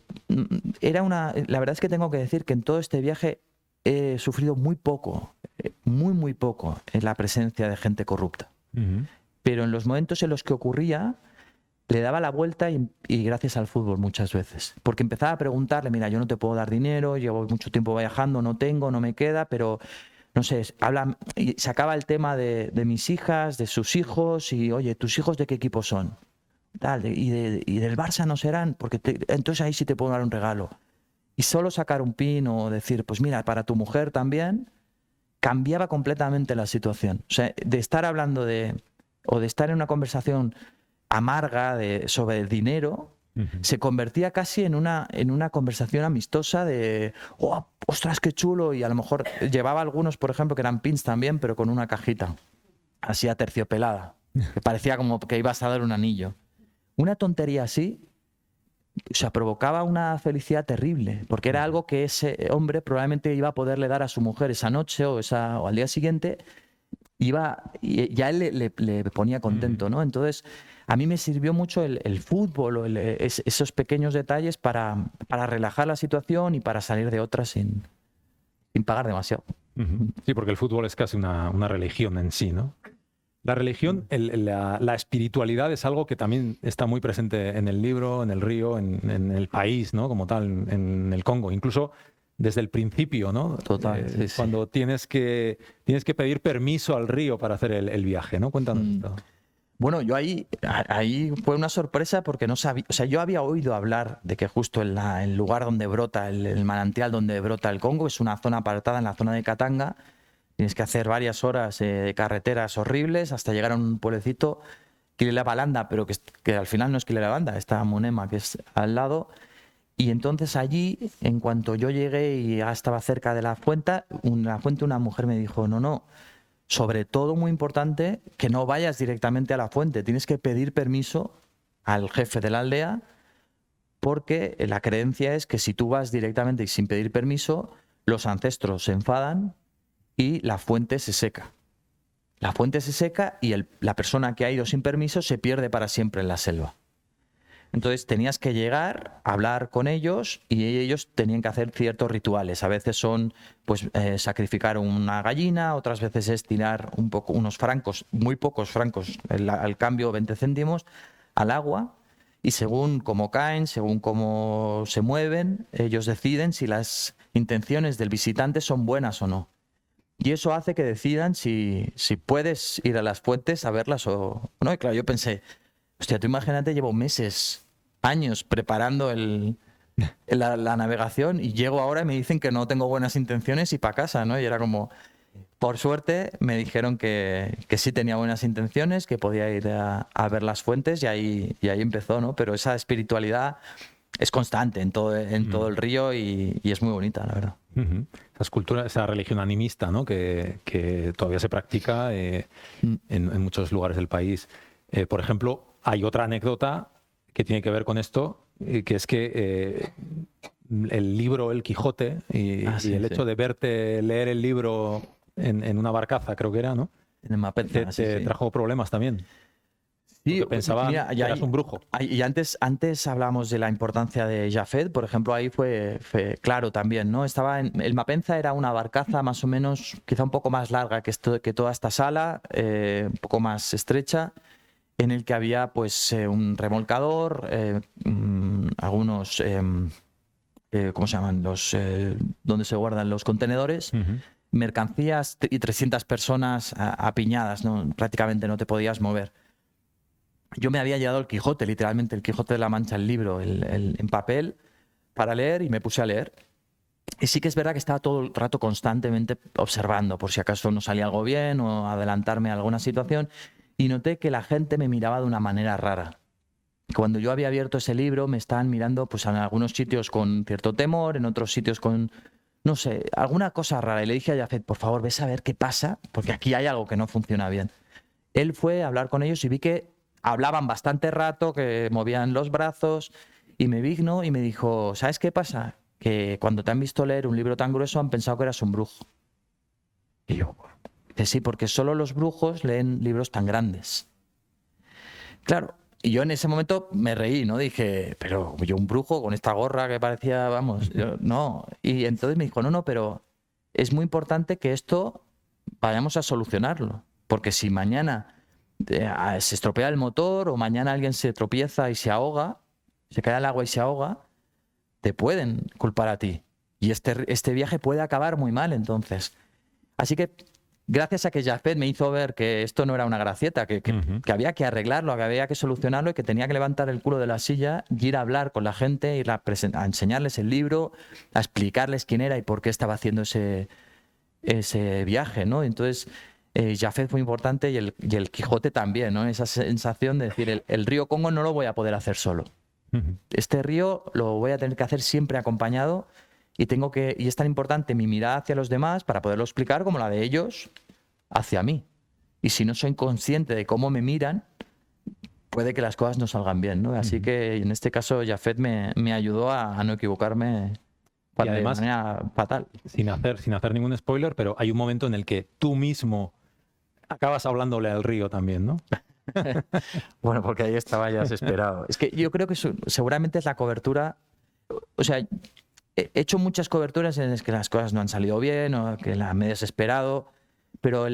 la verdad es que tengo que decir que en todo este viaje he sufrido muy poco, muy poco, en la presencia de gente corrupta. Pero en los momentos en los que ocurría, le daba la vuelta y gracias al fútbol muchas veces. Porque empezaba a preguntarle, mira, yo no te puedo dar dinero, llevo mucho tiempo viajando, no tengo, no me queda, pero no sé, y sacaba el tema de mis hijas, de sus hijos, y oye, ¿tus hijos de qué equipo son? Tal, y del Barça no serán, porque entonces ahí sí te puedo dar un regalo. Y solo sacar un pin o decir, pues mira, para tu mujer también, cambiaba completamente la situación. O sea, de estar hablando o de estar en una conversación amarga sobre el dinero, se convertía casi en una conversación amistosa de, oh, ostras, qué chulo, y a lo mejor llevaba algunos, por ejemplo, que eran pins también, pero con una cajita, así aterciopelada, que parecía como que ibas a dar un anillo. Una tontería así, o sea, provocaba una felicidad terrible, porque era algo que ese hombre probablemente iba a poderle dar a su mujer esa noche o al día siguiente, y ya él le ponía contento, ¿no? Entonces, a mí me sirvió mucho el fútbol o esos pequeños detalles para relajar la situación y para salir de otra sin pagar demasiado. Sí, porque el fútbol es casi una religión en sí, ¿no? La religión, la espiritualidad es algo que también está muy presente en el libro, en el río, en el país, ¿no? Como tal, en el Congo. Incluso desde el principio, ¿no? Total. Sí, cuando tienes que pedir permiso al río para hacer el viaje, ¿no? Cuéntanos esto. Bueno, yo ahí fue una sorpresa porque no sabía, o sea, yo había oído hablar de que justo el lugar donde brota, el manantial donde brota el Congo, es una zona apartada en la zona de Katanga. Tienes que hacer varias horas de carreteras horribles hasta llegar a un pueblecito, Kilelabalanda, pero que al final no es Kilelabalanda, está Monema, que es al lado. Y entonces allí, en cuanto yo llegué y ya estaba cerca de la fuente, una mujer me dijo, no, sobre todo muy importante, que no vayas directamente a la fuente, tienes que pedir permiso al jefe de la aldea, porque la creencia es que si tú vas directamente y sin pedir permiso, los ancestros se enfadan y la fuente se seca. La fuente se seca y la persona que ha ido sin permiso se pierde para siempre en la selva. Entonces tenías que llegar, hablar con ellos y ellos tenían que hacer ciertos rituales. A veces son pues sacrificar una gallina, otras veces es tirar unos francos, muy pocos francos, al cambio 20 céntimos, al agua. Y según cómo caen, según cómo se mueven, ellos deciden si las intenciones del visitante son buenas o no. Y eso hace que decidan si puedes ir a las fuentes a verlas o no. Y claro, yo pensé, hostia, tú imagínate, llevo meses, años preparando la navegación y llego ahora y me dicen que no tengo buenas intenciones y para casa, ¿no? Y era como, por suerte me dijeron que sí tenía buenas intenciones, que podía ir a ver las fuentes y ahí empezó, ¿no? Pero esa espiritualidad es constante en todo el río y es muy bonita, la verdad. Esa religión animista, ¿no? que todavía se practica en muchos lugares del país. Por ejemplo, hay otra anécdota que tiene que ver con esto, que es que el libro El Quijote y el hecho de verte leer el libro en una barcaza, creo que era, ¿no? En el Mapenza, te trajo problemas también. Sí, pensaban que eras un brujo. Y antes hablábamos de la importancia de Jafet, por ejemplo, ahí fue claro también, ¿no? El Mapenza era una barcaza más o menos, quizá un poco más larga que toda esta sala, un poco más estrecha, en el que había pues un remolcador, algunos, ¿cómo se llaman? Donde se guardan los contenedores, mercancías y 300 personas apiñadas, ¿no? Prácticamente no te podías mover. Yo me había llevado el Quijote, literalmente el Quijote de la Mancha, el libro, en papel, para leer y me puse a leer. Y sí que es verdad que estaba todo el rato constantemente observando por si acaso no salía algo bien o adelantarme a alguna situación. Y noté que la gente me miraba de una manera rara. Cuando yo había abierto ese libro me estaban mirando pues en algunos sitios con cierto temor, en otros sitios con, no sé, alguna cosa rara. Y le dije a Jafet, por favor, ves a ver qué pasa, porque aquí hay algo que no funciona bien. Él fue a hablar con ellos y vi que hablaban bastante rato, que movían los brazos, y me vino y me dijo, ¿sabes qué pasa? Que cuando te han visto leer un libro tan grueso han pensado que eras un brujo. Y yo, dice, sí, porque solo los brujos leen libros tan grandes. Claro, y yo en ese momento me reí, ¿no? Dije, pero yo un brujo con esta gorra que parecía, vamos, yo, no. Y entonces me dijo, no, pero es muy importante que esto vayamos a solucionarlo, porque si mañana se estropea el motor o mañana alguien se tropieza y se ahoga, se cae al agua y se ahoga, te pueden culpar a ti. Y este viaje puede acabar muy mal entonces. Así que gracias a que Jafet me hizo ver que esto no era una gracieta, que había que arreglarlo, que había que solucionarlo y que tenía que levantar el culo de la silla y ir a hablar con la gente, ir a enseñarles el libro, a explicarles quién era y por qué estaba haciendo ese viaje, ¿no? Entonces Jafet fue importante y el Quijote también, ¿no? Esa sensación de decir, el río Congo no lo voy a poder hacer solo. Este río lo voy a tener que hacer siempre acompañado y es tan importante mi mirada hacia los demás para poderlo explicar como la de ellos hacia mí. Y si no soy consciente de cómo me miran, puede que las cosas no salgan bien, ¿no? Así que en este caso Jafet me ayudó a no equivocarme y además, de manera fatal. Sin hacer ningún spoiler, pero hay un momento en el que tú mismo acabas hablándole al río también, ¿no? Bueno, porque ahí estaba ya desesperado. Es que yo creo que seguramente es la cobertura. O sea, he hecho muchas coberturas en las que las cosas no han salido bien o que me he desesperado, pero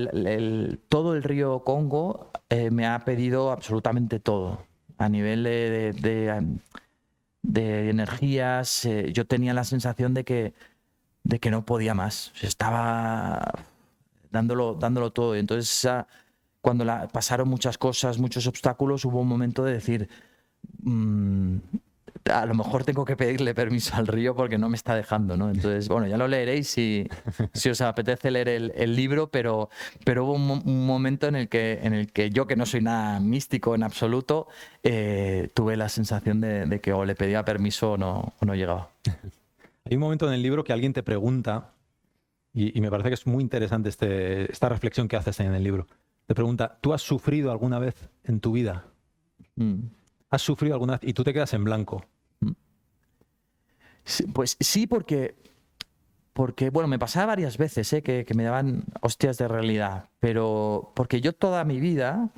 todo el río Congo me ha pedido absolutamente todo. A nivel de energías, yo tenía la sensación de que no podía más. O sea, estaba dándolo todo. Y entonces, cuando pasaron muchas cosas, muchos obstáculos, hubo un momento de decir, a lo mejor tengo que pedirle permiso al río porque no me está dejando, ¿no? Entonces, bueno, ya lo leeréis si os apetece leer el libro, pero hubo un momento en el que yo, que no soy nada místico en absoluto, tuve la sensación de que o le pedía permiso o no llegaba. Hay un momento en el libro que alguien te pregunta, y me parece que es muy interesante esta reflexión que haces en el libro. Te pregunta, ¿tú has sufrido alguna vez en tu vida? ¿Has sufrido alguna vez? Y tú te quedas en blanco. Sí, pues sí, porque bueno, me pasaba varias veces que me daban hostias de realidad, pero porque yo toda mi vida,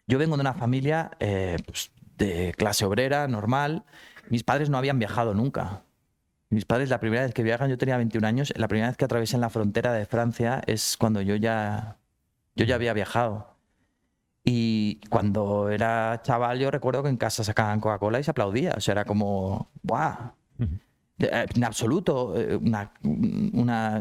yo vengo de una familia pues, de clase obrera, normal. Mis padres no habían viajado nunca. Mis padres, la primera vez que viajan, yo tenía 21 años, la primera vez que atravesan la frontera de Francia es cuando yo ya había viajado. Y cuando era chaval, yo recuerdo que en casa sacaban Coca-Cola y se aplaudía. O sea, era como, ¡buah! En absoluto,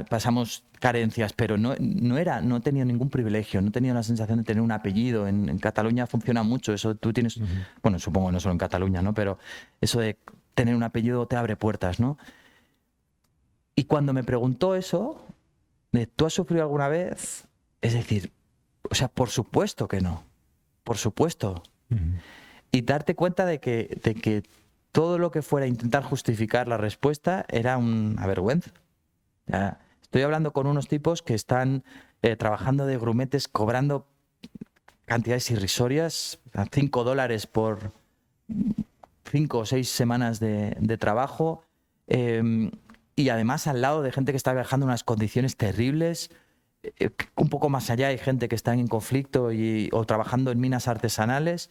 pasamos carencias, pero no tenía ningún privilegio, no tenía la sensación de tener un apellido. En Cataluña funciona mucho eso. Tú tienes, bueno, supongo no solo en Cataluña, ¿no? Pero eso de tener un apellido te abre puertas, ¿no? Y cuando me preguntó eso, de ¿tú has sufrido alguna vez? Es decir, o sea, por supuesto que no. Por supuesto. Y darte cuenta de que todo lo que fuera intentar justificar la respuesta era una vergüenza. Ya, estoy hablando con unos tipos que están trabajando de grumetes, cobrando cantidades irrisorias, $5 por 5 o 6 semanas de trabajo, y además al lado de gente que está viajando en unas condiciones terribles. Un poco más allá hay gente que está en conflicto o trabajando en minas artesanales,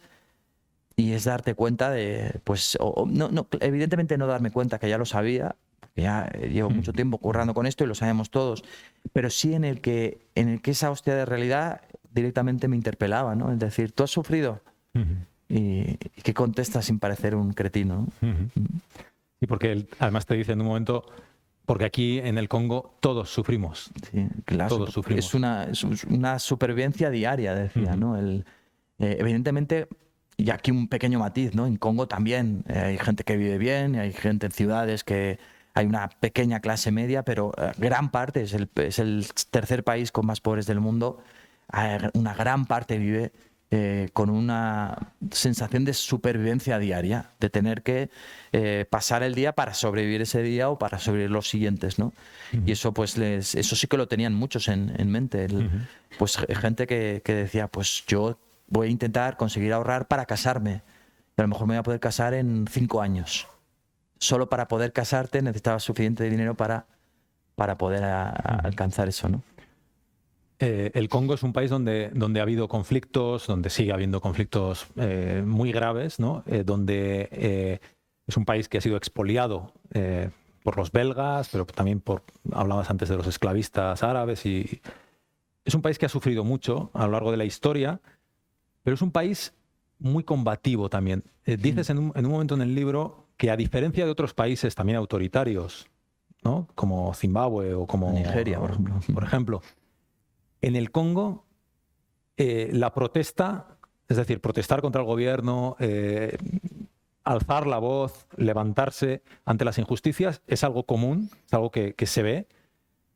y es darte cuenta de, pues, evidentemente no darme cuenta, que ya lo sabía, porque ya llevo mucho tiempo currando con esto y lo sabemos todos, pero sí en el que esa hostia de realidad directamente me interpelaba, ¿no? Es decir, ¿tú has sufrido? ¿Y qué contestas sin parecer un cretino? Y porque él además te dice en un momento, porque aquí en el Congo todos sufrimos. Sí, claro. Todos sufrimos. Es una supervivencia diaria, decía, ¿no? Evidentemente, y aquí un pequeño matiz, ¿no? En Congo también hay gente que vive bien, hay gente en ciudades que hay una pequeña clase media, pero gran parte, es el tercer país con más pobres del mundo, una gran parte vive con una sensación de supervivencia diaria, de tener que pasar el día para sobrevivir ese día o para sobrevivir los siguientes, ¿no? Y eso pues eso sí que lo tenían muchos en mente. Pues gente que decía, pues yo voy a intentar conseguir ahorrar para casarme. Y a lo mejor me voy a poder casar en 5 años. Solo para poder casarte necesitabas suficiente dinero para poder alcanzar eso, ¿no? El Congo es un país donde ha habido conflictos, donde sigue habiendo conflictos muy graves, ¿no? Donde es un país que ha sido expoliado por los belgas, pero también hablabas antes de los esclavistas árabes, y es un país que ha sufrido mucho a lo largo de la historia, pero es un país muy combativo también. Dices en un momento en el libro que, a diferencia de otros países también autoritarios, ¿no? Como Zimbabue o como Nigeria, por ejemplo, en el Congo, la protesta, es decir, protestar contra el gobierno, alzar la voz, levantarse ante las injusticias, es algo común, es algo que se ve,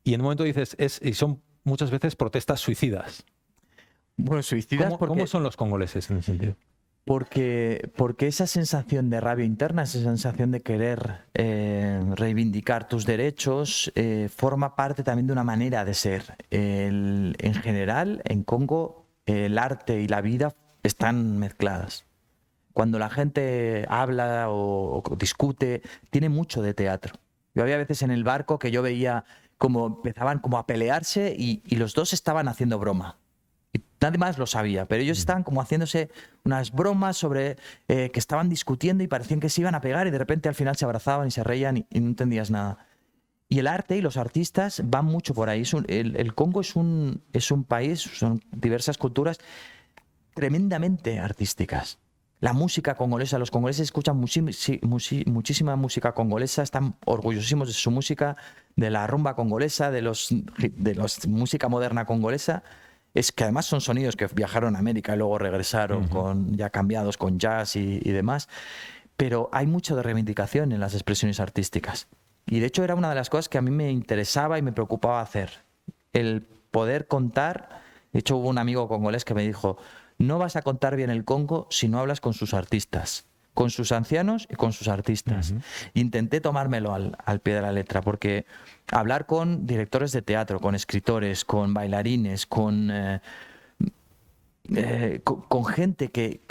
y en un momento dices, y son muchas veces protestas suicidas. Bueno, suicidas ¿Cómo son los congoleses en ese sentido? Porque esa sensación de rabia interna, esa sensación de querer reivindicar tus derechos, forma parte también de una manera de ser. En general, en Congo, el arte y la vida están mezcladas. Cuando la gente habla o discute, tiene mucho de teatro. Yo había veces en el barco que yo veía como empezaban como a pelearse y los dos estaban haciendo broma. Y nadie más lo sabía, pero ellos estaban como haciéndose unas bromas sobre que estaban discutiendo y parecían que se iban a pegar y de repente al final se abrazaban y se reían y no entendías nada. Y el arte y los artistas van mucho por ahí. El Congo es un país, son diversas culturas tremendamente artísticas. La música congolesa, los congoleses escuchan muchísima música congolesa, están orgullosísimos de su música, de la rumba congolesa, de los música moderna congolesa. Es que además son sonidos que viajaron a América y luego regresaron ya cambiados con jazz y demás. Pero hay mucho de reivindicación en las expresiones artísticas. Y de hecho era una de las cosas que a mí me interesaba y me preocupaba hacer. El poder contar. De hecho hubo un amigo congolés que me dijo: no vas a contar bien el Congo si no hablas con sus artistas, con sus ancianos y con sus artistas. Intenté tomármelo al pie de la letra, porque hablar con directores de teatro, con escritores, con bailarines, con gente que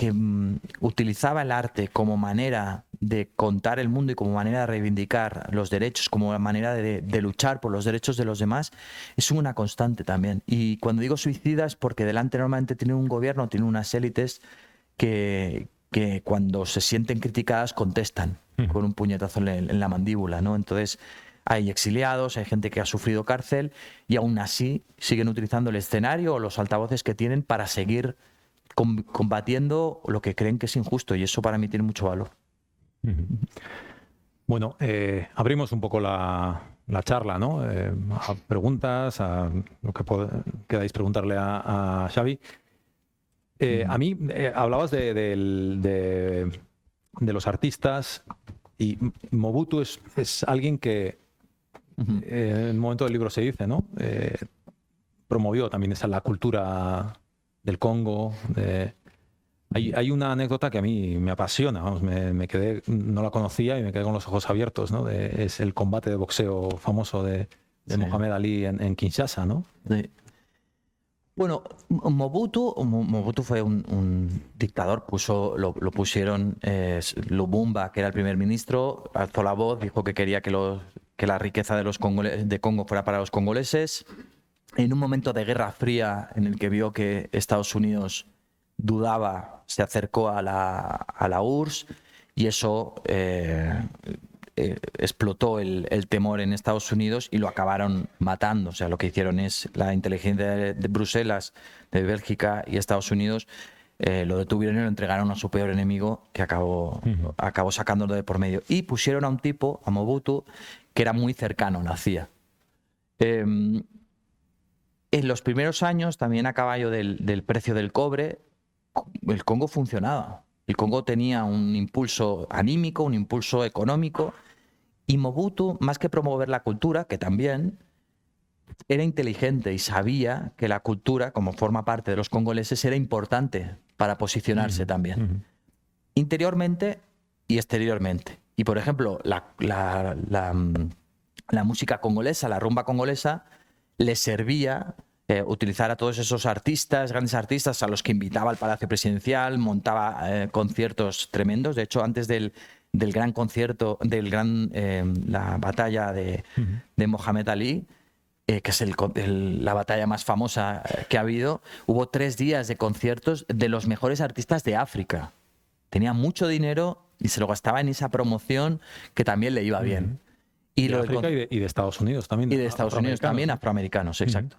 utilizaba el arte como manera de contar el mundo y como manera de reivindicar los derechos, como manera de luchar por los derechos de los demás, es una constante también. Y cuando digo suicida es porque delante normalmente tiene un gobierno, tiene unas élites que cuando se sienten criticadas contestan con un puñetazo en la mandíbula, ¿no? Entonces hay exiliados, hay gente que ha sufrido cárcel y aún así siguen utilizando el escenario o los altavoces que tienen para seguir combatiendo lo que creen que es injusto, y eso para mí tiene mucho valor. Bueno, abrimos un poco la charla, ¿no? A preguntas, a lo que queráis preguntarle a Xavi. A mí hablabas de los artistas, y Mobutu es alguien que en el momento del libro se dice, ¿no? Promovió también la cultura del Congo. Hay una anécdota que a mí me apasiona, vamos, me quedé, no la conocía y me quedé con los ojos abiertos, ¿no? Es el combate de boxeo famoso de Mohamed Ali en Kinshasa, ¿no? Sí. Bueno, Mobutu fue un dictador, lo pusieron Lumumba, que era el primer ministro, alzó la voz, dijo que quería que la riqueza de Congo fuera para los congoleses. En un momento de Guerra Fría, en el que vio que Estados Unidos dudaba, se acercó a la URSS y eso explotó el temor en Estados Unidos y lo acabaron matando. O sea, lo que hicieron es la inteligencia de Bruselas, de Bélgica y Estados Unidos lo detuvieron y lo entregaron a su peor enemigo, que acabó sacándolo de por medio. Y pusieron a un tipo, a Mobutu, que era muy cercano a la CIA. En los primeros años, también a caballo del precio del cobre, el Congo funcionaba. El Congo tenía un impulso anímico, un impulso económico, y Mobutu, más que promover la cultura, que también, era inteligente y sabía que la cultura, como forma parte de los congoleses, era importante para posicionarse también, interiormente y exteriormente. Y, por ejemplo, la música congolesa, la rumba congolesa, le servía utilizar a todos esos artistas, grandes artistas, a los que invitaba al Palacio Presidencial, montaba conciertos tremendos. De hecho, antes del gran concierto, la batalla de Mohamed Ali, que es la batalla más famosa que ha habido, hubo 3 días de conciertos de los mejores artistas de África. Tenía mucho dinero y se lo gastaba en esa promoción que también le iba bien. Y de África y de Estados Unidos también. Y de Estados Unidos también, afroamericanos, exacto.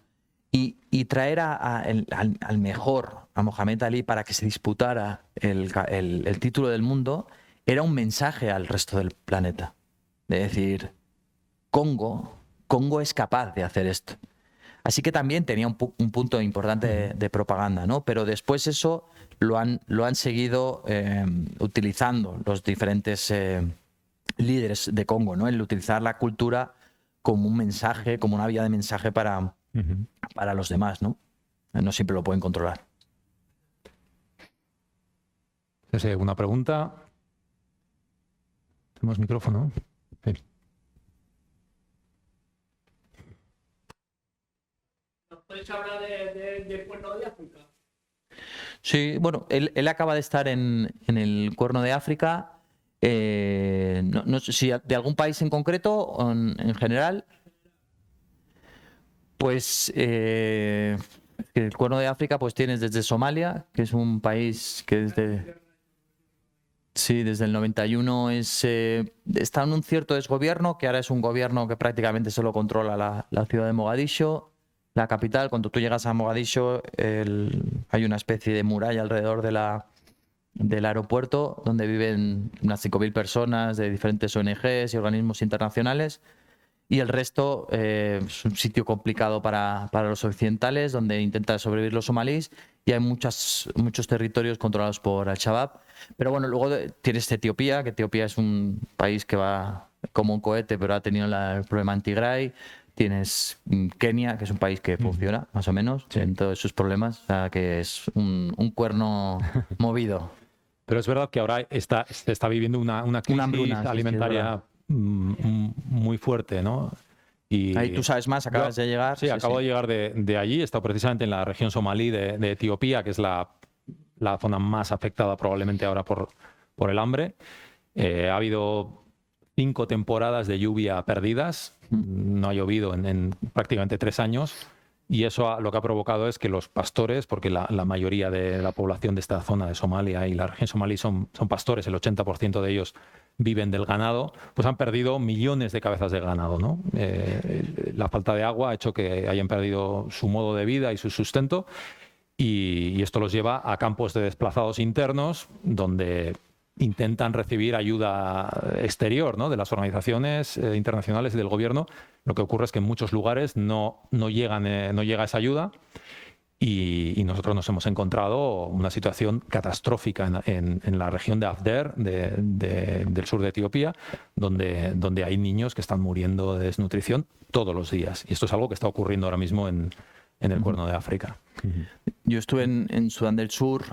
Y traer al mejor, a Mohamed Ali, para que se disputara el título del mundo, era un mensaje al resto del planeta. De decir, Congo es capaz de hacer esto. Así que también tenía un punto importante de propaganda, ¿no? Pero después eso lo han seguido utilizando los diferentes líderes de Congo, ¿no? El utilizar la cultura como un mensaje, como una vía de mensaje para los demás, ¿no? No siempre lo pueden controlar. ¿Alguna pregunta? ¿Tenemos micrófono? Sí. ¿Nos podéis hablar del Cuerno de África? Sí, bueno, él acaba de estar en el Cuerno de África. No sé si de algún país en concreto o en general. Pues el Cuerno de África pues tienes desde Somalia, que es un país que desde el 91 está en un cierto desgobierno, que ahora es un gobierno que prácticamente solo controla la ciudad de Mogadiscio, la capital. Cuando tú llegas a Mogadiscio hay una especie de muralla alrededor del aeropuerto donde viven unas 5.000 personas de diferentes ONGs y organismos internacionales. Y el resto es un sitio complicado para los occidentales, donde intentan sobrevivir los somalíes, y hay muchos territorios controlados por Al-Shabaab. Pero bueno, luego tienes Etiopía, que Etiopía es un país que va como un cohete, pero ha tenido el problema en Tigray. Tienes Kenia, que es un país que funciona, más o menos, en todos sus problemas, o sea, que es un cuerno movido. Pero es verdad que ahora se está viviendo una crisis hambruna, alimentaria muy fuerte, ¿no? Y ahí tú sabes más, acabas de llegar. Sí, acabo de llegar de allí. He estado precisamente en la región somalí de Etiopía, que es la zona más afectada probablemente ahora por el hambre. Ha habido 5 temporadas de lluvia perdidas. No ha llovido en prácticamente 3 años. Y eso lo que ha provocado es que los pastores, porque la mayoría de la población de esta zona de Somalia y la región somalí son pastores, el 80% de ellos viven del ganado, pues han perdido millones de cabezas de ganado, ¿no? La falta de agua ha hecho que hayan perdido su modo de vida y su sustento, y esto los lleva a campos de desplazados internos donde intentan recibir ayuda exterior, ¿no?, de las organizaciones internacionales y del gobierno. Lo que ocurre es que en muchos lugares no llega esa ayuda, y nosotros nos hemos encontrado una situación catastrófica en la región de Afder, del sur de Etiopía, donde hay niños que están muriendo de desnutrición todos los días. Y esto es algo que está ocurriendo ahora mismo en el Cuerno de África. Yo estuve en Sudán del Sur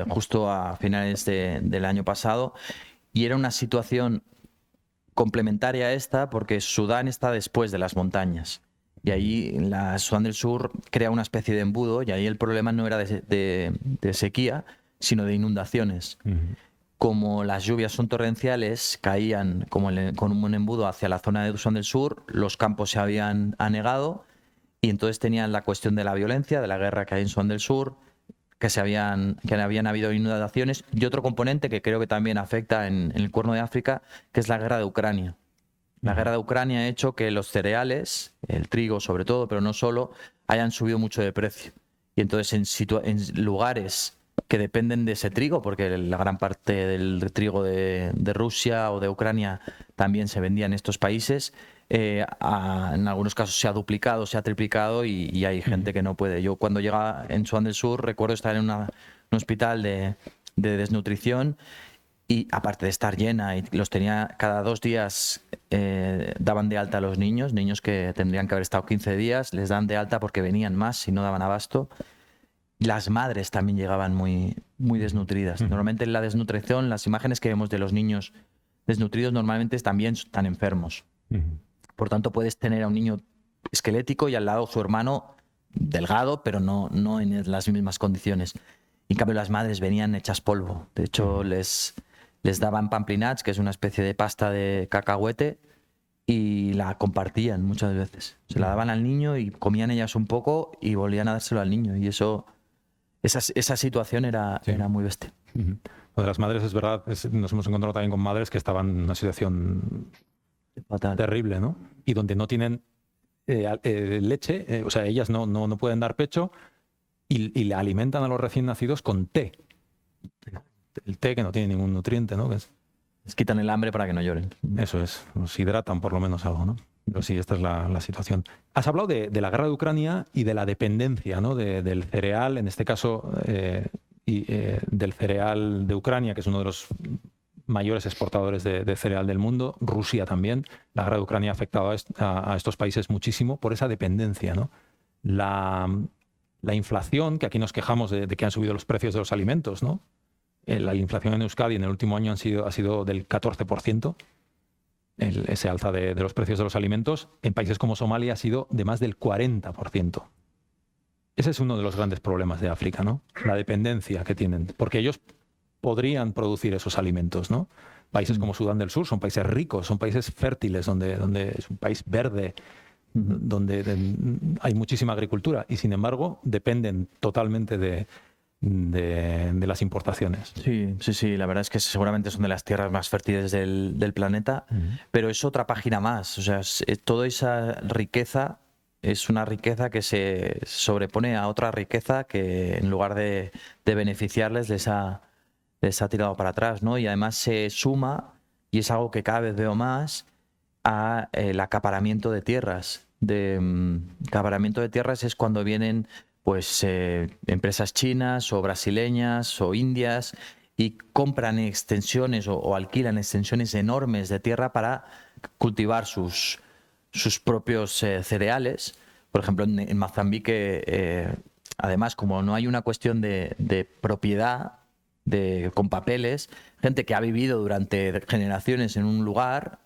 justo a finales del año pasado, y era una situación complementaria a esta, porque Sudán está después de las montañas. Y ahí Sudán del Sur crea una especie de embudo, y ahí el problema no era de sequía, sino de inundaciones. Como las lluvias son torrenciales, caían con un embudo hacia la zona de Sudán del Sur, los campos se habían anegado, y entonces tenían la cuestión de la violencia, de la guerra que hay en Sudán del Sur, que habían habido inundaciones, y otro componente que creo que también afecta en el Cuerno de África, que es la guerra de Ucrania. La guerra de Ucrania ha hecho que los cereales, el trigo sobre todo, pero no solo, hayan subido mucho de precio. Y entonces en lugares que dependen de ese trigo, porque la gran parte del trigo de Rusia o de Ucrania también se vendía en estos países, en algunos casos se ha duplicado, se ha triplicado, y hay gente que no puede. Yo cuando llegaba en Sudán del Sur recuerdo estar en un hospital de desnutrición, y aparte de estar llena, y los tenía cada 2 días, daban de alta a los niños que tendrían que haber estado 15 días, les dan de alta porque venían más y no daban abasto. Las madres también llegaban muy, muy desnutridas. Normalmente en la desnutrición, las imágenes que vemos de los niños desnutridos normalmente también están enfermos. Por tanto, puedes tener a un niño esquelético y al lado su hermano delgado, pero no en las mismas condiciones. En cambio, las madres venían hechas polvo. De hecho, les daban pamplinats, que es una especie de pasta de cacahuete, y la compartían muchas veces. Se la daban al niño y comían ellas un poco y volvían a dárselo al niño. Y esa situación era muy bestia. Lo de las madres es verdad. Nos hemos encontrado también con madres que estaban en una situación fatal, terrible, ¿no? Y donde no tienen leche, o sea, ellas no pueden dar pecho, y le alimentan a los recién nacidos con té. El té, que no tiene ningún nutriente, ¿no? Les quitan el hambre para que no lloren. Eso es, nos hidratan por lo menos algo, ¿no? Pero sí, esta es la situación. Has hablado de la guerra de Ucrania y de la dependencia, ¿no?, del cereal, en este caso del cereal de Ucrania, que es uno de los mayores exportadores de cereal del mundo. Rusia también. La guerra de Ucrania ha afectado a estos países muchísimo por esa dependencia, ¿no? La inflación, que aquí nos quejamos de que han subido los precios de los alimentos, ¿no? La inflación en Euskadi en el último año ha sido del 14%. Ese alza de los precios de los alimentos. En países como Somalia ha sido de más del 40%. Ese es uno de los grandes problemas de África, ¿no? La dependencia que tienen, porque ellos podrían producir esos alimentos, ¿no? Países como Sudán del Sur son países ricos, son países fértiles, donde es un país verde, donde hay muchísima agricultura y sin embargo dependen totalmente de las importaciones. Sí, la verdad es que seguramente son de las tierras más fértiles del planeta, pero es otra página más, o sea, toda esa riqueza es una riqueza que se sobrepone a otra riqueza que en lugar de beneficiarles les ha tirado para atrás, ¿no? Y además se suma, y es algo que cada vez veo más, a el acaparamiento de tierras. Acaparamiento de tierras es cuando vienen pues empresas chinas o brasileñas o indias y compran extensiones o alquilan extensiones enormes de tierra para cultivar sus propios cereales. Por ejemplo, en Mozambique, además, como no hay una cuestión de propiedad con papeles, gente que ha vivido durante generaciones en un lugar,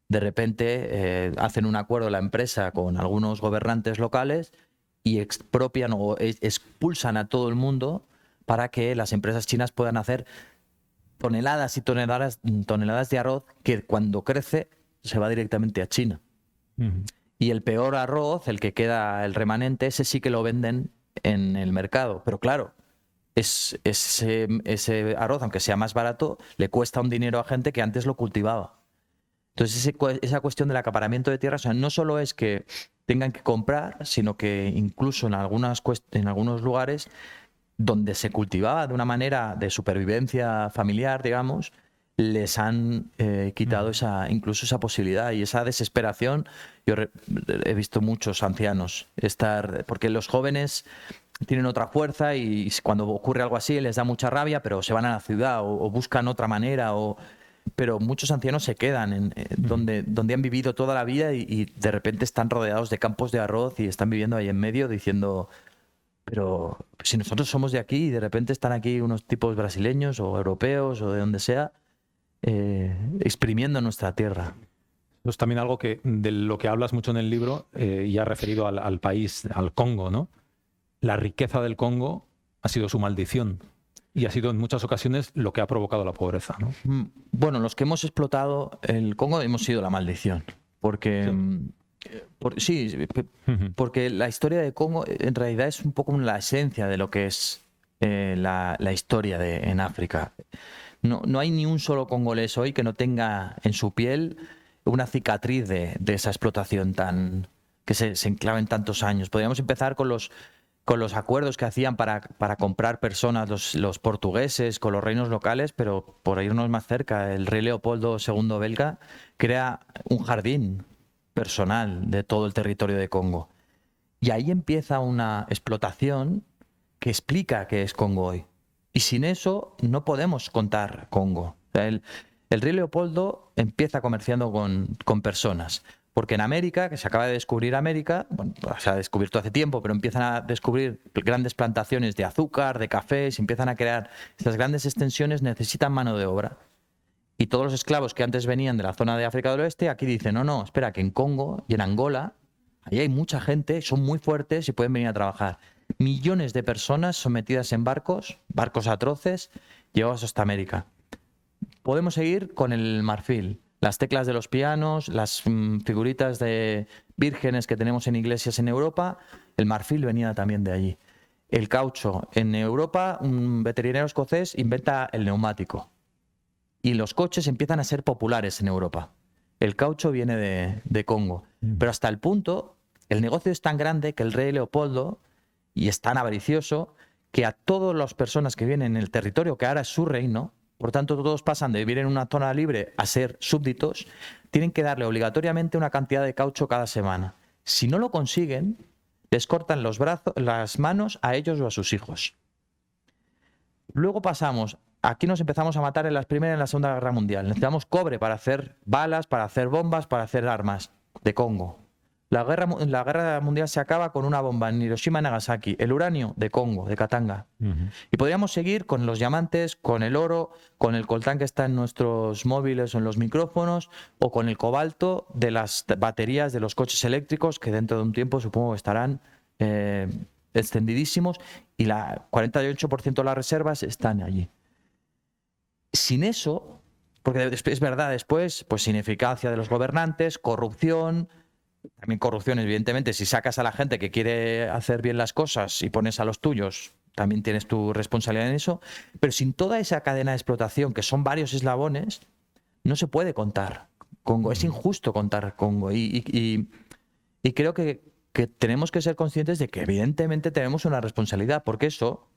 de repente hacen un acuerdo la empresa con algunos gobernantes locales y expropian o expulsan a todo el mundo para que las empresas chinas puedan hacer toneladas y toneladas de arroz que cuando crece se va directamente a China. Y el peor arroz, el que queda, el remanente, ese sí que lo venden en el mercado. Pero claro, ese arroz, aunque sea más barato, le cuesta un dinero a gente que antes lo cultivaba. Entonces esa cuestión del acaparamiento de tierras, o sea, no solo es que tengan que comprar, sino que incluso en algunos lugares donde se cultivaba de una manera de supervivencia familiar, digamos, les han quitado incluso esa posibilidad y esa desesperación. Yo he visto muchos ancianos porque los jóvenes tienen otra fuerza y cuando ocurre algo así les da mucha rabia, pero se van a la ciudad o buscan otra manera. Pero muchos ancianos se quedan donde han vivido toda la vida y de repente están rodeados de campos de arroz y están viviendo ahí en medio diciendo, pero si nosotros somos de aquí y de repente están aquí unos tipos brasileños o europeos o de donde sea, exprimiendo nuestra tierra. Eso es también algo de lo que hablas mucho en el libro, ya referido al país, al Congo, ¿no? La riqueza del Congo ha sido su maldición. Y ha sido en muchas ocasiones lo que ha provocado la pobreza, ¿no? Bueno, los que hemos explotado el Congo hemos sido la maldición. Porque, porque la historia de Congo en realidad es un poco la esencia de lo que es la historia en África. No hay ni un solo congolés hoy que no tenga en su piel una cicatriz de esa explotación que se enclava en tantos años. Podríamos empezar con los acuerdos que hacían para comprar personas los portugueses con los reinos locales, pero por irnos más cerca, el rey Leopoldo II belga crea un jardín personal de todo el territorio de Congo. Y ahí empieza una explotación que explica qué es Congo hoy. Y sin eso no podemos contar Congo. O sea, el rey Leopoldo empieza comerciando con personas. Porque en América, que se acaba de descubrir América, bueno, se ha descubierto hace tiempo, pero empiezan a descubrir grandes plantaciones de azúcar, de café, se empiezan a crear estas grandes extensiones, necesitan mano de obra. Y todos los esclavos que antes venían de la zona de África del Oeste, aquí dicen, no, espera, que en Congo y en Angola, ahí hay mucha gente, son muy fuertes y pueden venir a trabajar. Millones de personas sometidas en barcos atroces, llevados hasta América. Podemos seguir con el marfil. Las teclas de los pianos, las figuritas de vírgenes que tenemos en iglesias en Europa, el marfil venía también de allí. El caucho. En Europa, un veterinario escocés inventa el neumático. Y los coches empiezan a ser populares en Europa. El caucho viene de Congo. Pero hasta el punto, el negocio es tan grande que el rey Leopoldo, y es tan avaricioso, que a todas las personas que vienen en el territorio, que ahora es su reino, por tanto, todos pasan de vivir en una zona libre a ser súbditos, tienen que darle obligatoriamente una cantidad de caucho cada semana. Si no lo consiguen, les cortan los brazos, las manos a ellos o a sus hijos. Luego aquí nos empezamos a matar en la Primera y en la Segunda Guerra Mundial. Necesitamos cobre para hacer balas, para hacer bombas, para hacer armas de Congo. La guerra mundial se acaba con una bomba en Hiroshima y Nagasaki. El uranio de Congo, de Katanga. Y podríamos seguir con los diamantes, con el oro, con el coltán que está en nuestros móviles o en los micrófonos, o con el cobalto de las baterías de los coches eléctricos que dentro de un tiempo supongo que estarán extendidísimos y el 48% de las reservas están allí. Sin eso, porque es verdad, después, pues ineficacia de los gobernantes, corrupción, también corrupción, evidentemente, si sacas a la gente que quiere hacer bien las cosas y pones a los tuyos, también tienes tu responsabilidad en eso, pero sin toda esa cadena de explotación, que son varios eslabones, no se puede contar Congo, es injusto contar Congo y creo que tenemos que ser conscientes de que evidentemente tenemos una responsabilidad, porque eso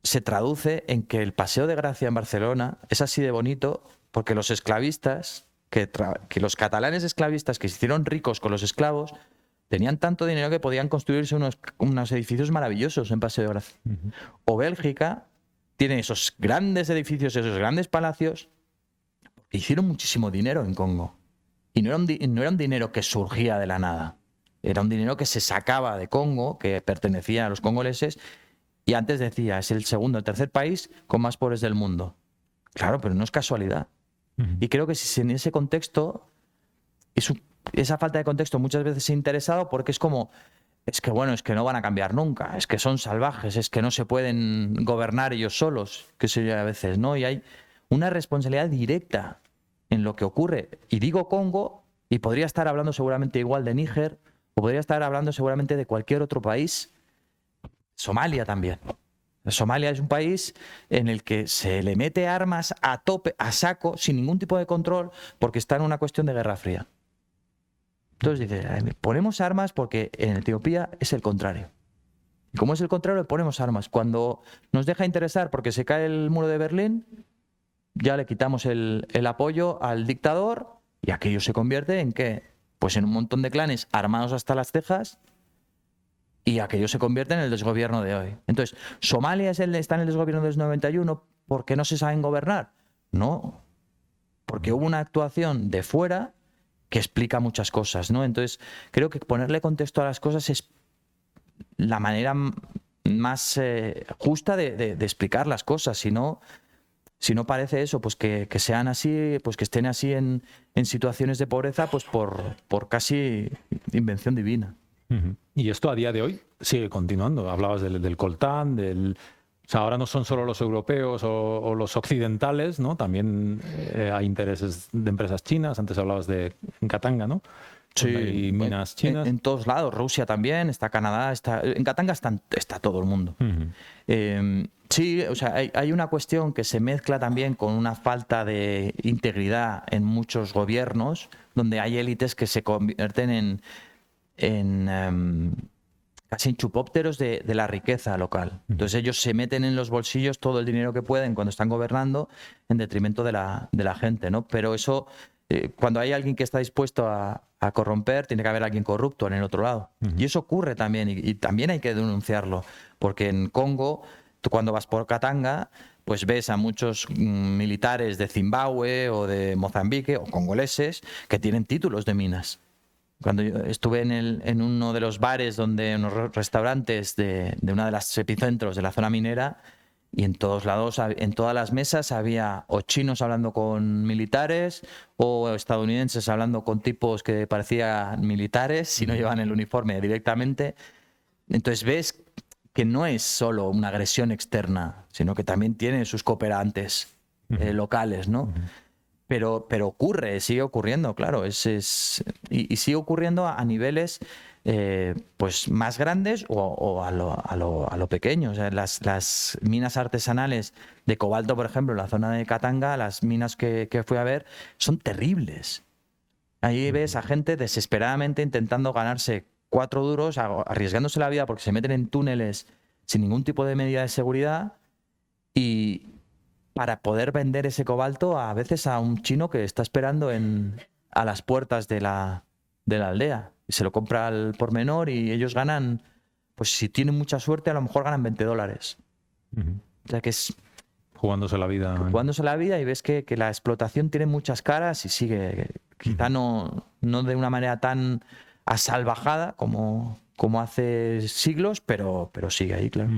se traduce en que el Paseo de Gracia en Barcelona es así de bonito porque los esclavistas, que los catalanes esclavistas que se hicieron ricos con los esclavos, tenían tanto dinero que podían construirse unos edificios maravillosos en Paseo de Gracia. O Bélgica tiene esos grandes edificios, esos grandes palacios, que hicieron muchísimo dinero en Congo. Y no era un dinero que surgía de la nada. Era un dinero que se sacaba de Congo, que pertenecía a los congoleses, y antes decía, es el segundo o tercer país con más pobres del mundo. Claro, pero no es casualidad. Y creo que si en ese contexto, esa falta de contexto muchas veces se ha interesado porque es como, es que bueno, es que no van a cambiar nunca, es que son salvajes, es que no se pueden gobernar ellos solos, que sé yo a veces, ¿no? Y hay una responsabilidad directa en lo que ocurre. Y digo Congo, y podría estar hablando seguramente igual de Níger, o podría estar hablando seguramente de cualquier otro país. Somalia también. Somalia es un país en el que se le mete armas a tope, a saco, sin ningún tipo de control, porque está en una cuestión de guerra fría. Entonces dice, ponemos armas porque en Etiopía es el contrario. Y como es el contrario, le ponemos armas. Cuando nos deja interesar porque se cae el muro de Berlín, ya le quitamos el apoyo al dictador y aquello se convierte en ¿qué? Pues en un montón de clanes armados hasta las cejas. Y aquello se convierte en el desgobierno de hoy. Entonces, ¿Somalia está en el desgobierno del 91 porque no se saben gobernar? No, porque hubo una actuación de fuera que explica muchas cosas, ¿no? Entonces, creo que ponerle contexto a las cosas es la manera más justa de explicar las cosas. Si no parece eso, pues que sean así, pues que estén así en situaciones de pobreza, pues por casi invención divina. Y esto a día de hoy sigue continuando. Hablabas del coltán, o sea, ahora no son solo los europeos o los occidentales, ¿no? También hay intereses de empresas chinas. Antes hablabas de Katanga, ¿no? Sí, hay minas chinas. En todos lados. Rusia también, está Canadá, en Katanga está todo el mundo. Sí, o sea, hay una cuestión que se mezcla también con una falta de integridad en muchos gobiernos, donde hay élites que se convierten casi en chupópteros de la riqueza local. Entonces ellos se meten en los bolsillos todo el dinero que pueden cuando están gobernando en detrimento de la gente, ¿no? Pero eso, cuando hay alguien que está dispuesto a corromper, tiene que haber alguien corrupto en el otro lado. Y eso ocurre también, y también hay que denunciarlo, porque en Congo, tú cuando vas por Katanga, pues ves a muchos militares de Zimbabue o de Mozambique o congoleses que tienen títulos de minas. Cuando yo estuve en uno de los bares, en los restaurantes de una de las epicentros de la zona minera, y en todos lados, en todas las mesas había o chinos hablando con militares o estadounidenses hablando con tipos que parecían militares si no llevan el uniforme directamente. Entonces ves que no es solo una agresión externa, sino que también tiene sus cooperantes locales, ¿no? Pero ocurre, sigue ocurriendo, claro, y sigue ocurriendo a niveles pues más grandes o a lo pequeño. O sea, las minas artesanales de cobalto, por ejemplo, en la zona de Katanga, las minas que fui a ver, son terribles. Ahí ves a gente desesperadamente intentando ganarse 4 duros, arriesgándose la vida porque se meten en túneles sin ningún tipo de medida de seguridad y para poder vender ese cobalto a veces a un chino que está esperando a las puertas de la aldea. Y se lo compra al por menor y ellos ganan, pues si tienen mucha suerte, a lo mejor ganan $20. O sea que es... Jugándose la vida. Jugándose la vida y ves que la explotación tiene muchas caras y sigue, quizá no de una manera tan asalvajada como hace siglos, pero sigue ahí, claro.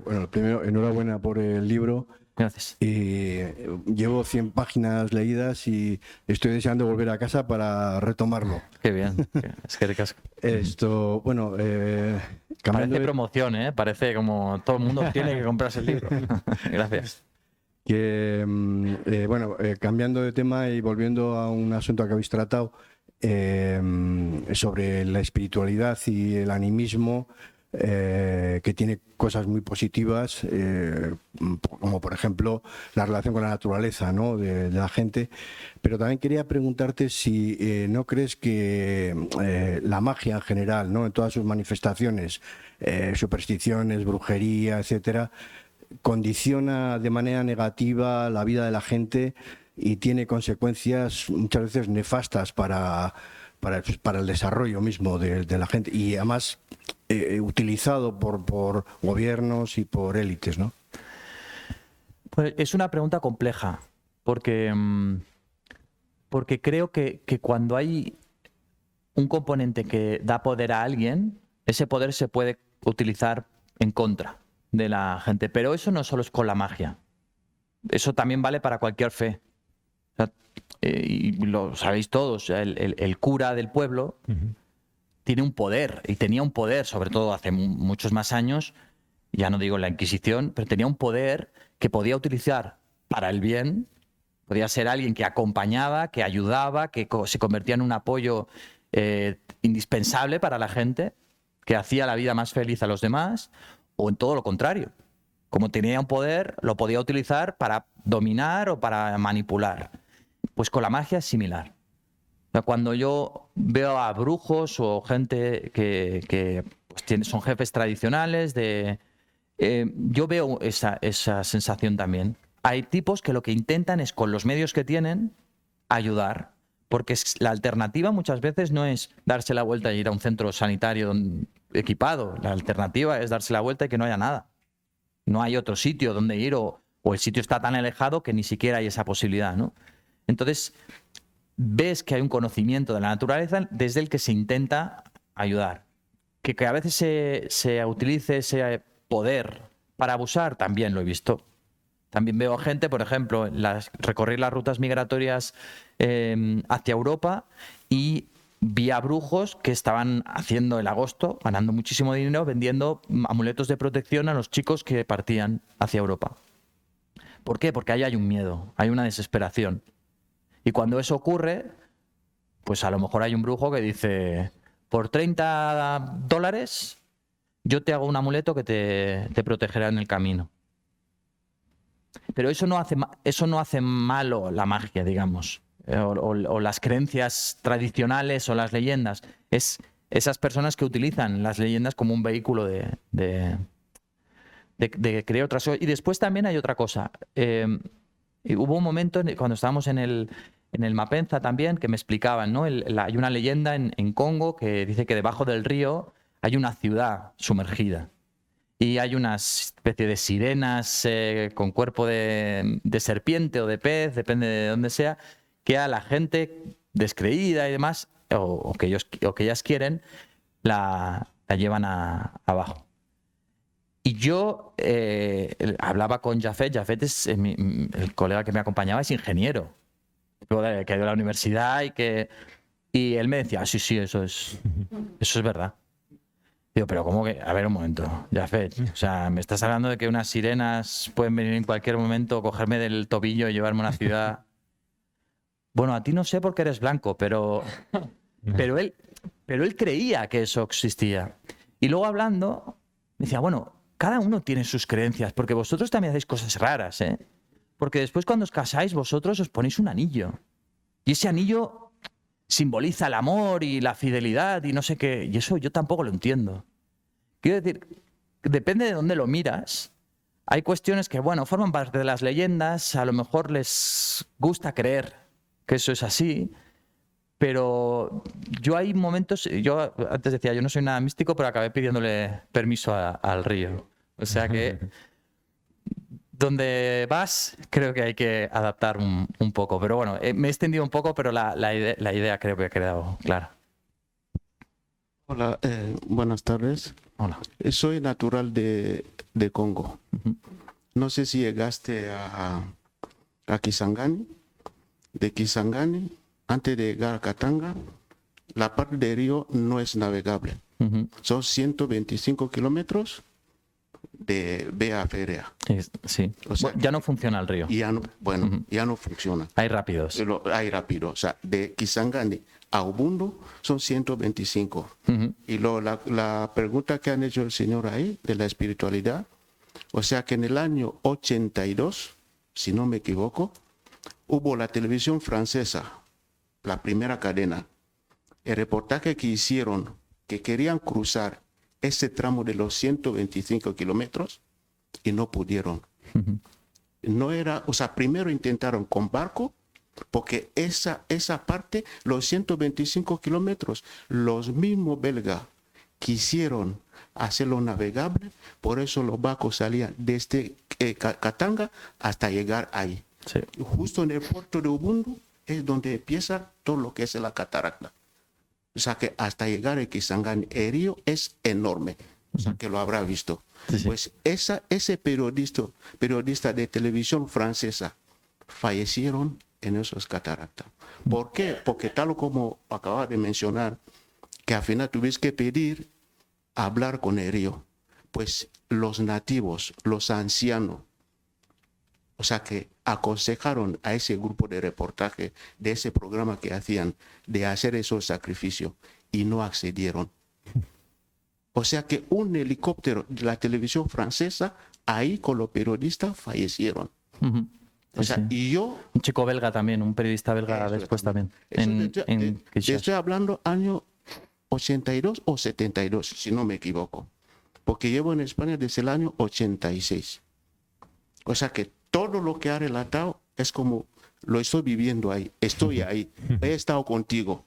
Bueno, primero, enhorabuena por el libro. Gracias. Llevo 100 páginas leídas y estoy deseando volver a casa para retomarlo. Qué bien. Es que ricasco. Esto, bueno, parece promoción, ¿eh? Parece como todo el mundo tiene que comprarse el libro. Gracias. Cambiando de tema y volviendo a un asunto que habéis tratado sobre la espiritualidad y el animismo, que tiene cosas muy positivas, como por ejemplo la relación con la naturaleza, ¿no? de la gente, pero también quería preguntarte si no crees que la magia en general, ¿no? En todas sus manifestaciones, supersticiones, brujería, etcétera, condiciona de manera negativa la vida de la gente y tiene consecuencias muchas veces nefastas para el desarrollo mismo de la gente, y además utilizado por gobiernos y por élites, ¿no? Pues es una pregunta compleja, porque creo que cuando hay un componente que da poder a alguien, ese poder se puede utilizar en contra de la gente. Pero eso no solo es con la magia. Eso también vale para cualquier fe. O sea, y lo sabéis todos, el cura del pueblo tiene un poder, y tenía un poder, sobre todo hace muchos más años, ya no digo la Inquisición, pero tenía un poder que podía utilizar para el bien. Podía ser alguien que acompañaba, que ayudaba, que se convertía en un apoyo indispensable para la gente, que hacía la vida más feliz a los demás, o en todo lo contrario. Como tenía un poder, lo podía utilizar para dominar o para manipular. Pues con la magia es similar. Cuando yo veo a brujos o gente que pues son jefes tradicionales, yo veo esa sensación también. Hay tipos que lo que intentan es, con los medios que tienen, ayudar. Porque la alternativa muchas veces no es darse la vuelta e ir a un centro sanitario equipado. La alternativa es darse la vuelta y que no haya nada. No hay otro sitio donde ir, o el sitio está tan alejado que ni siquiera hay esa posibilidad, ¿no? Entonces, ves que hay un conocimiento de la naturaleza desde el que se intenta ayudar. Que a veces se utilice ese poder para abusar, también lo he visto. También veo gente, por ejemplo, recorrer las rutas migratorias hacia Europa, y vi a brujos que estaban haciendo el agosto, ganando muchísimo dinero, vendiendo amuletos de protección a los chicos que partían hacia Europa. ¿Por qué? Porque ahí hay un miedo, hay una desesperación. Y cuando eso ocurre, pues a lo mejor hay un brujo que dice: por $30 yo te hago un amuleto que te protegerá en el camino. Pero eso no hace malo la magia, digamos, o las creencias tradicionales o las leyendas. Es esas personas que utilizan las leyendas como un vehículo de crear otras cosas. Y después también hay otra cosa. Hubo un momento cuando estábamos en el Mapenza también, que me explicaban, ¿no? Hay una leyenda en Congo que dice que debajo del río hay una ciudad sumergida. Y hay una especie de sirenas con cuerpo de serpiente o de pez, depende de dónde sea, que a la gente descreída y demás, o que ellas quieren, la llevan abajo. Y yo hablaba con Jafet. Jafet es el colega que me acompañaba, es ingeniero, que ha ido a la universidad, y él me decía: sí, eso es verdad. Digo, pero ¿cómo que? A ver, un momento, Jafet. O sea, me estás hablando de que unas sirenas pueden venir en cualquier momento, cogerme del tobillo y llevarme a una ciudad. Bueno, a ti no sé porque eres blanco, pero él creía que eso existía. Y luego hablando, me decía: bueno, cada uno tiene sus creencias, porque vosotros también hacéis cosas raras, ¿eh? Porque después, cuando os casáis, vosotros os ponéis un anillo. Y ese anillo simboliza el amor y la fidelidad y no sé qué. Y eso yo tampoco lo entiendo. Quiero decir, depende de dónde lo miras. Hay cuestiones que, bueno, forman parte de las leyendas. A lo mejor les gusta creer que eso es así. Pero yo hay momentos... Yo antes decía, yo no soy nada místico, pero acabé pidiéndole permiso al río. O sea que... donde vas, creo que hay que adaptar un poco. Pero bueno, me he extendido un poco, pero la idea creo que ha quedado clara. Hola, buenas tardes. Hola. Soy natural de Congo. No sé si llegaste a Kisangani. De Kisangani, antes de llegar a Katanga, la parte del río no es navegable. Son 125 kilómetros de vía férrea. Sí. O sea, ya no funciona el río. Ya no, ya no funciona. Hay rápidos. Hay rápidos. O sea, de Kisangani a Ubundu son 125. Y luego la pregunta que han hecho el señor ahí, de la espiritualidad, o sea que en el año 82, si no me equivoco, hubo la televisión francesa, la primera cadena, el reportaje que hicieron, que querían cruzar ese tramo de los 125 kilómetros y no pudieron. No era, o sea, primero intentaron con barco, porque esa parte, los 125 kilómetros, los mismos belgas quisieron hacerlo navegable, por eso los barcos salían desde Katanga hasta llegar ahí. Sí. Justo en el puerto de Ubundu es donde empieza todo lo que es la catarata. O sea que hasta llegar a Kisangani, el río es enorme. O sea que lo habrá visto. Sí. Pues ese periodista de televisión francesa fallecieron en esos cataratas. ¿Por qué? Porque tal como acabas de mencionar, que al final tuviste que pedir hablar con el río. Pues los nativos, los ancianos, o sea que aconsejaron a ese grupo de reportaje de ese programa que hacían de hacer esos sacrificios y no accedieron. O sea que un helicóptero de la televisión francesa ahí con los periodistas fallecieron. O sea, y yo... Un chico belga también, un periodista belga después también. Estoy hablando año 82 o 72, si no me equivoco. Porque llevo en España desde el año 86. O sea que todo lo que ha relatado es como lo estoy viviendo ahí, estoy ahí, he estado contigo.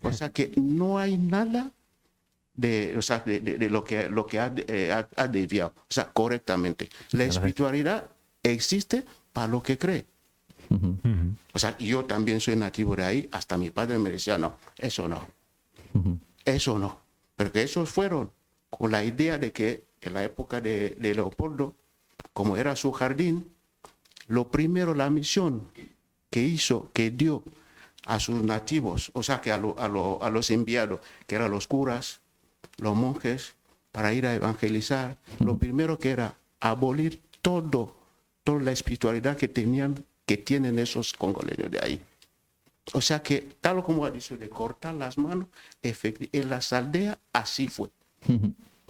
O sea que no hay nada de lo que ha desviado, o sea, correctamente. La espiritualidad existe para lo que cree. O sea, yo también soy nativo de ahí, hasta mi padre me decía, no, eso no. Eso no. Porque esos fueron con la idea de que en la época de Leopoldo, como era su jardín, lo primero, la misión que dio a sus nativos, o sea, que a los enviados, que eran los curas, los monjes, para ir a evangelizar, lo primero que era abolir toda la espiritualidad que tienen esos congoleños de ahí. O sea que, tal como ha dicho, de cortar las manos, en las aldeas así fue.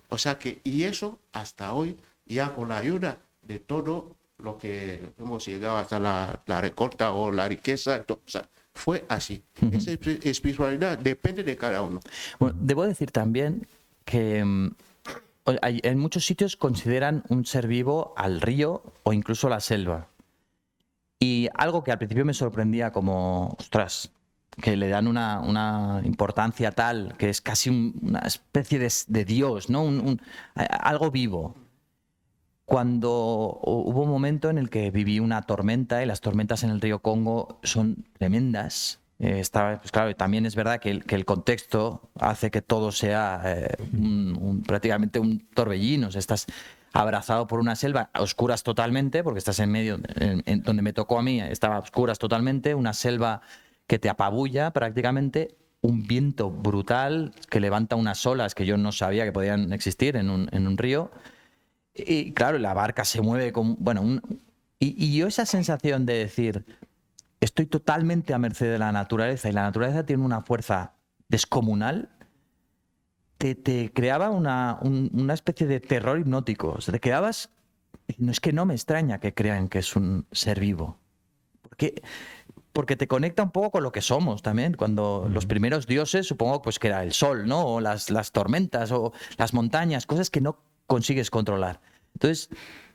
O sea que, y eso hasta hoy, ya con la ayuda de todo lo que hemos llegado hasta la recorta o la riqueza, o sea, fue así. Esa espiritualidad depende de cada uno. Bueno, debo decir también que en muchos sitios consideran un ser vivo al río o incluso la selva. Y algo que al principio me sorprendía como, ostras, que le dan una importancia tal, que es casi una especie de Dios, ¿no? Algo vivo. Cuando hubo un momento en el que viví una tormenta, y las tormentas en el río Congo son tremendas. Pues claro, también es verdad que el contexto hace que todo sea prácticamente un torbellino. O sea, estás abrazado por una selva a oscuras totalmente, porque estás en medio, en donde me tocó a mí, estaba a oscuras totalmente, una selva que te apabulla prácticamente, un viento brutal que levanta unas olas que yo no sabía que podían existir en un río. Y claro, la barca se mueve con... Y yo esa sensación de decir, estoy totalmente a merced de la naturaleza, y la naturaleza tiene una fuerza descomunal, te creaba una especie de terror hipnótico. O sea, te quedabas... No es que no me extraña que crean que es un ser vivo. Porque te conecta un poco con lo que somos también. Cuando los primeros dioses, supongo pues que era el sol, ¿no? O las tormentas, o las montañas, cosas que no consigues controlar. Entonces,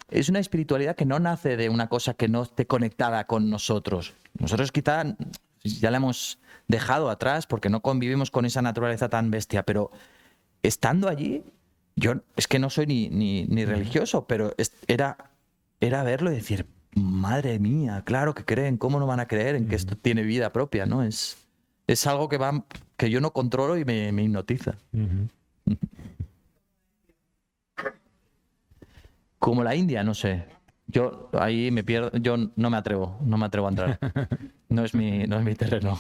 es una espiritualidad que no nace de una cosa que no esté conectada con nosotros. Nosotros quizá ya la hemos dejado atrás porque no convivimos con esa naturaleza tan bestia, pero estando allí, yo es que no soy ni religioso, pero era verlo y decir, madre mía, claro que creen, ¿cómo no van a creer en que esto tiene vida propia? ¿No? Es algo que yo no controlo y me hipnotiza. Como la India, no sé. Yo ahí me pierdo, yo no me atrevo a entrar. No es mi terreno.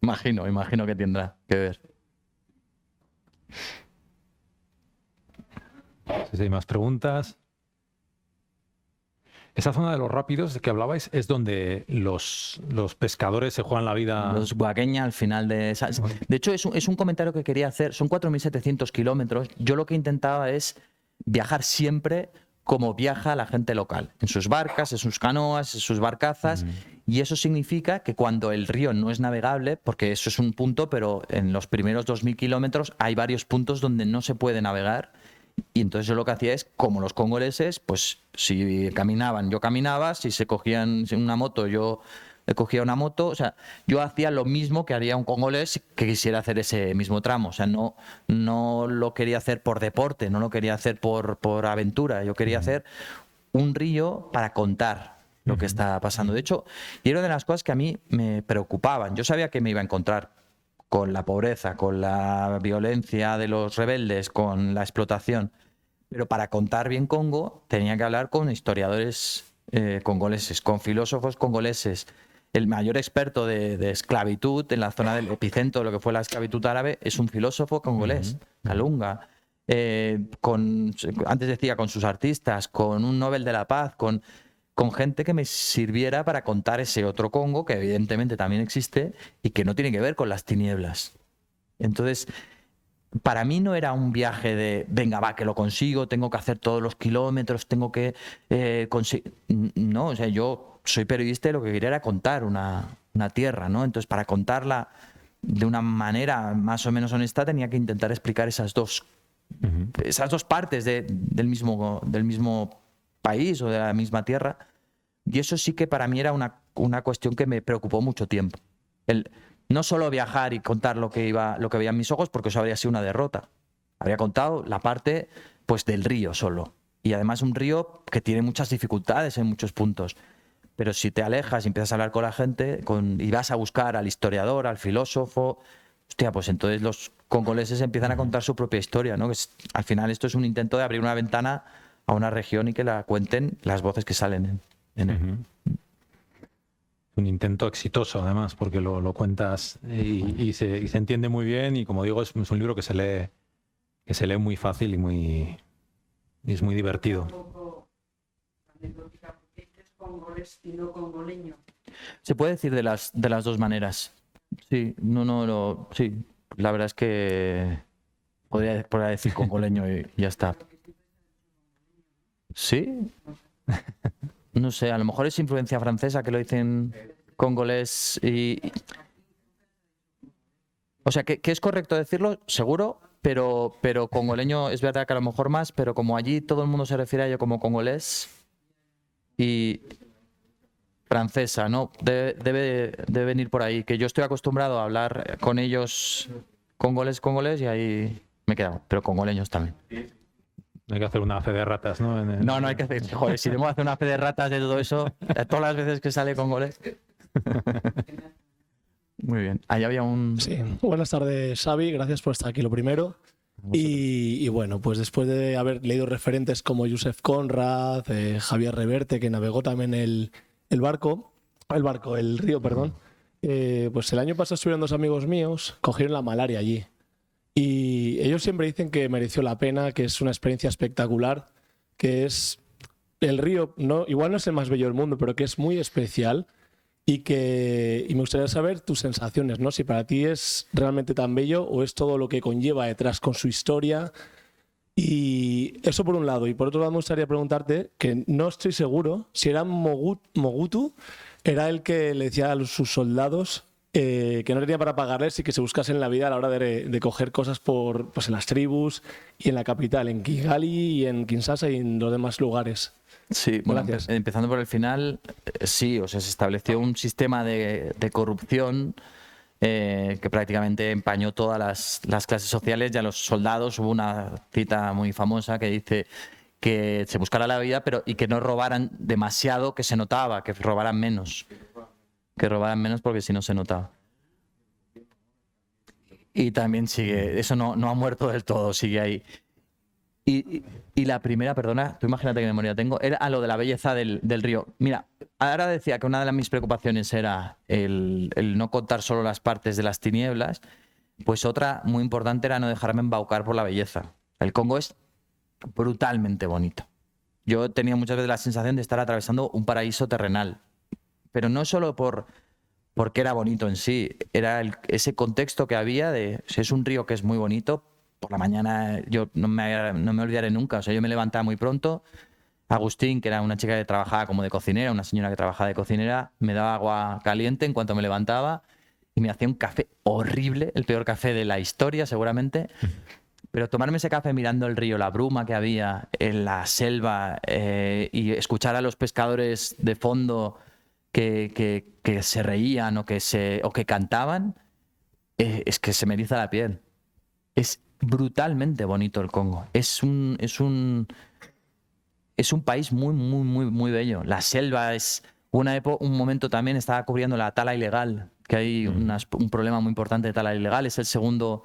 Imagino que tendrá que ver. Si hay más preguntas. Esa zona de los rápidos de que hablabais es donde los pescadores se juegan la vida. Los Guaqueña al final de esa... De hecho, es un comentario que quería hacer. Son 4.700 kilómetros. Yo lo que intentaba es viajar siempre como viaja la gente local, en sus barcas, en sus canoas, en sus barcazas, y eso significa que cuando el río no es navegable, porque eso es un punto, pero en los primeros 2.000 kilómetros hay varios puntos donde no se puede navegar, y entonces yo lo que hacía es, como los congoleses, pues si caminaban, yo caminaba, si se cogían una moto, yo cogía una moto, o sea, yo hacía lo mismo que haría un congolés que quisiera hacer ese mismo tramo, o sea, no lo quería hacer por deporte, no lo quería hacer por aventura, yo quería hacer un río para contar lo que estaba pasando. De hecho, y era una de las cosas que a mí me preocupaban. Yo sabía que me iba a encontrar con la pobreza, con la violencia de los rebeldes, con la explotación, pero para contar bien Congo tenía que hablar con historiadores congoleses, con filósofos congoleses. El mayor experto de esclavitud en la zona del epicentro de lo que fue la esclavitud árabe es un filósofo congolés, Kalunga. Antes decía, con sus artistas, con un Nobel de la Paz, con gente que me sirviera para contar ese otro Congo, que evidentemente también existe y que no tiene que ver con las tinieblas. Entonces, para mí no era un viaje de, venga, va, que lo consigo, tengo que hacer todos los kilómetros, tengo que conseguir... No, o sea, yo soy periodista y lo que quería era contar una tierra, ¿no? Entonces, para contarla de una manera más o menos honesta, tenía que intentar explicar esas dos partes del mismo país o de la misma tierra. Y eso sí que para mí era una cuestión que me preocupó mucho tiempo. No solo viajar y contar lo que veían mis ojos, porque eso habría sido una derrota. Habría contado la parte pues del río solo. Y además un río que tiene muchas dificultades en muchos puntos. Pero si te alejas y empiezas a hablar con la gente y vas a buscar al historiador, al filósofo, hostia, pues entonces los congoleses empiezan a contar su propia historia, ¿no? Al final esto es un intento de abrir una ventana a una región y que la cuenten las voces que salen en él. Un intento exitoso, además, porque lo cuentas y se entiende muy bien, y como digo, es un libro que se lee muy fácil y es muy divertido. Congoles y no congoleño. Se puede decir de las dos maneras. Sí, sí. La verdad es que podría decir congoleño y ya está. ¿Sí? No sé, a lo mejor es influencia francesa que lo dicen congolés O sea, que es correcto decirlo, seguro, pero congoleño es verdad que a lo mejor más, pero como allí todo el mundo se refiere a ello como congolés y francesa, ¿no? Debe venir por ahí, que yo estoy acostumbrado a hablar con ellos congolés y ahí me he quedado, pero congoleños también. Hay que hacer una fe de ratas, ¿no? No hay que hacer. Joder, si tenemos que hacer una fe de ratas de todo eso, todas las veces que sale congolés. Muy bien. Ahí había un... Sí. Buenas tardes, Xavi. Gracias por estar aquí, lo primero. Y bueno, pues después de haber leído referentes como Joseph Conrad, Javier Reverte, que navegó también el río, perdón. Pues el año pasado estuvieron dos amigos míos, cogieron la malaria allí. Y ellos siempre dicen que mereció la pena, que es una experiencia espectacular, que es el río, igual no es el más bello del mundo, pero que es muy especial y me gustaría saber tus sensaciones, ¿no? Si para ti es realmente tan bello o es todo lo que conlleva detrás con su historia. Y eso por un lado. Y por otro lado me gustaría preguntarte, que no estoy seguro, si era Mobutu, era el que le decía a sus soldados que no tenía para pagarles y que se buscasen la vida a la hora de coger cosas pues en las tribus y en la capital, en Kigali y en Kinshasa y en los demás lugares. Sí, bueno, empezando por el final, sí, o sea, se estableció un sistema de corrupción que prácticamente empañó todas las clases sociales. Ya los soldados, hubo una cita muy famosa que dice que se buscara la vida y que no robaran demasiado, que se notaba, que robaran menos. Que robaran menos porque si no se notaba. Y también sigue, eso no ha muerto del todo, sigue ahí. Y la primera, perdona, tú imagínate qué memoria tengo, era a lo de la belleza del río. Mira, ahora decía que una de mis preocupaciones era el no contar solo las partes de las tinieblas, pues otra muy importante era no dejarme embaucar por la belleza. El Congo es brutalmente bonito. Yo tenía muchas veces la sensación de estar atravesando un paraíso terrenal, pero no solo porque era bonito en sí, era ese contexto que había de, si es un río que es muy bonito, por la mañana yo no me olvidaré nunca, o sea, yo me levantaba muy pronto, Agustín, que era una chica que trabajaba como de cocinera, una señora que trabajaba de cocinera, me daba agua caliente en cuanto me levantaba y me hacía un café horrible, el peor café de la historia seguramente, pero tomarme ese café mirando el río, la bruma que había en la selva y escuchar a los pescadores de fondo que se reían o que cantaban, es que se me eriza la piel. Es brutalmente bonito el Congo. Es un país muy, muy, muy, muy bello. La selva es un momento también estaba cubriendo la tala ilegal, que hay un problema muy importante de tala ilegal. Es el segundo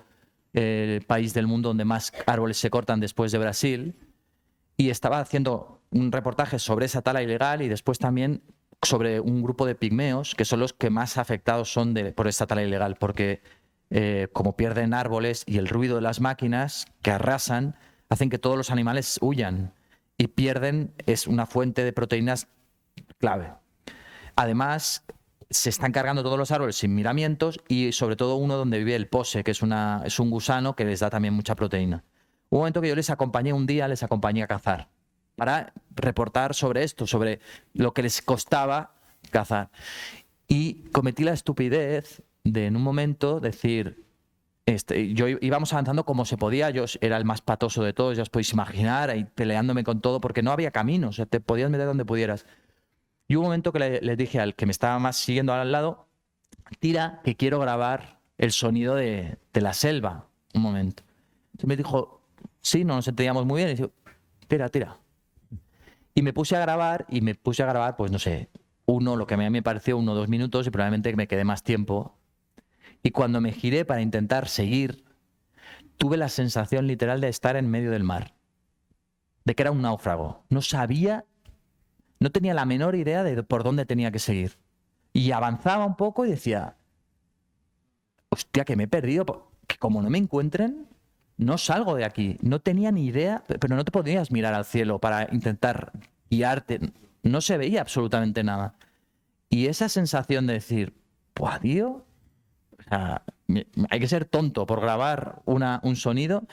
país del mundo donde más árboles se cortan después de Brasil. Y estaba haciendo un reportaje sobre esa tala ilegal y después también sobre un grupo de pigmeos, que son los que más afectados son por esta tala ilegal, porque como pierden árboles y el ruido de las máquinas que arrasan, hacen que todos los animales huyan y pierden, es una fuente de proteínas clave. Además, se están cargando todos los árboles sin miramientos y sobre todo uno donde vive el pose, que es un gusano que les da también mucha proteína. Un momento que yo les acompañé a cazar para reportar sobre esto, sobre lo que les costaba cazar. Y cometí la estupidez de en un momento decir, yo íbamos avanzando como se podía, yo era el más patoso de todos, ya os podéis imaginar, ahí peleándome con todo, porque no había camino, o sea, te podías meter donde pudieras. Y hubo un momento que le dije al que me estaba más siguiendo al lado, tira, que quiero grabar el sonido de la selva, un momento. Entonces me dijo, sí, no nos entendíamos muy bien, y dijo, tira. Y me puse a grabar, pues no sé, lo que a mí me pareció 1 o 2 minutos y probablemente me quedé más tiempo. Y cuando me giré para intentar seguir, tuve la sensación literal de estar en medio del mar, de que era un náufrago. No tenía la menor idea de por dónde tenía que seguir. Y avanzaba un poco y decía, hostia, que me he perdido, que como no me encuentren, no salgo de aquí. No tenía ni idea, pero no te podías mirar al cielo para intentar guiarte. No se veía absolutamente nada. Y esa sensación de decir, pues tío, o sea, hay que ser tonto por grabar un sonido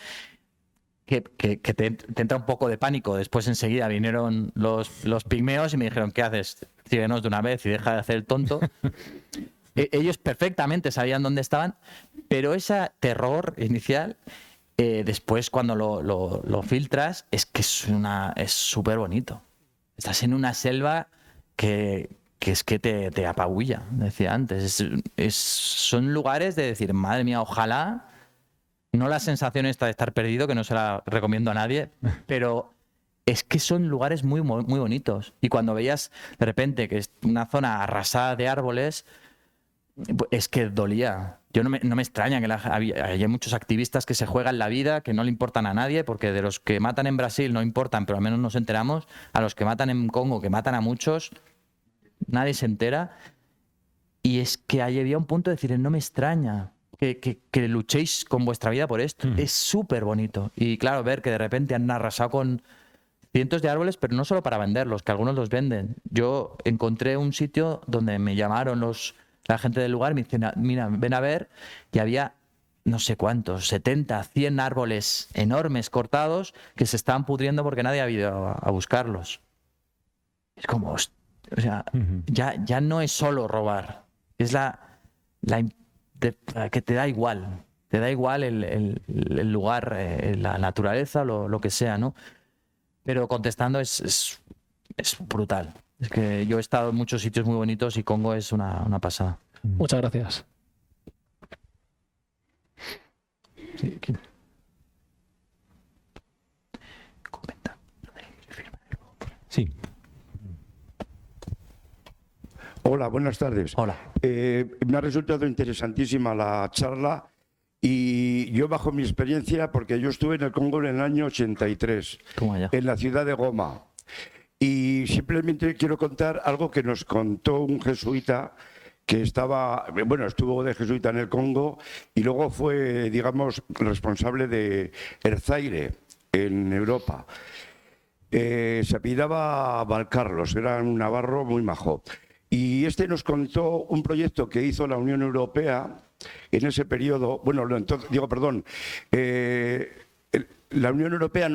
que te entra un poco de pánico. Después enseguida vinieron los pigmeos y me dijeron, ¿qué haces? Síguenos de una vez y deja de hacer el tonto. Ellos perfectamente sabían dónde estaban, pero ese terror inicial, después cuando lo filtras, es que es súper bonito. Estás en una selva que es que te apabulla, decía antes. Son lugares de decir, madre mía, ojalá, no la sensación esta de estar perdido, que no se la recomiendo a nadie, pero es que son lugares muy, muy bonitos. Y cuando veías de repente que es una zona arrasada de árboles, es que dolía. Yo no me extraña que haya muchos activistas que se juegan la vida, que no le importan a nadie, porque de los que matan en Brasil no importan, pero al menos nos enteramos. A los que matan en Congo, que matan a muchos, nadie se entera. Y es que ahí había un punto de decir, no me extraña que luchéis con vuestra vida por esto. Es súper bonito. Y claro, ver que de repente han arrasado con cientos de árboles, pero no solo para venderlos, que algunos los venden. Yo encontré un sitio donde me llamaron la gente del lugar, me dicen, mira, ven a ver, y había no sé cuántos, 70, 100 árboles enormes cortados que se estaban pudriendo porque nadie había ido a buscarlos. Es como, o sea, ya no es solo robar, es que te da igual el lugar, la naturaleza, lo que sea, ¿no? Pero contestando es brutal. Es que yo he estado en muchos sitios muy bonitos y Congo es una pasada. Muchas gracias. Sí. Hola, buenas tardes. Hola. Me ha resultado interesantísima la charla Y yo, bajo mi experiencia, porque yo estuve en el Congo en el año 83, en la ciudad de Goma. Y simplemente quiero contar algo que nos contó un jesuita que estuvo de jesuita en el Congo y luego fue, digamos, responsable de Erzaire en Europa. Se apellidaba Valcarlos, era un navarro muy majo. Y este nos contó un proyecto que hizo la Unión Europea en ese periodo, la Unión Europea,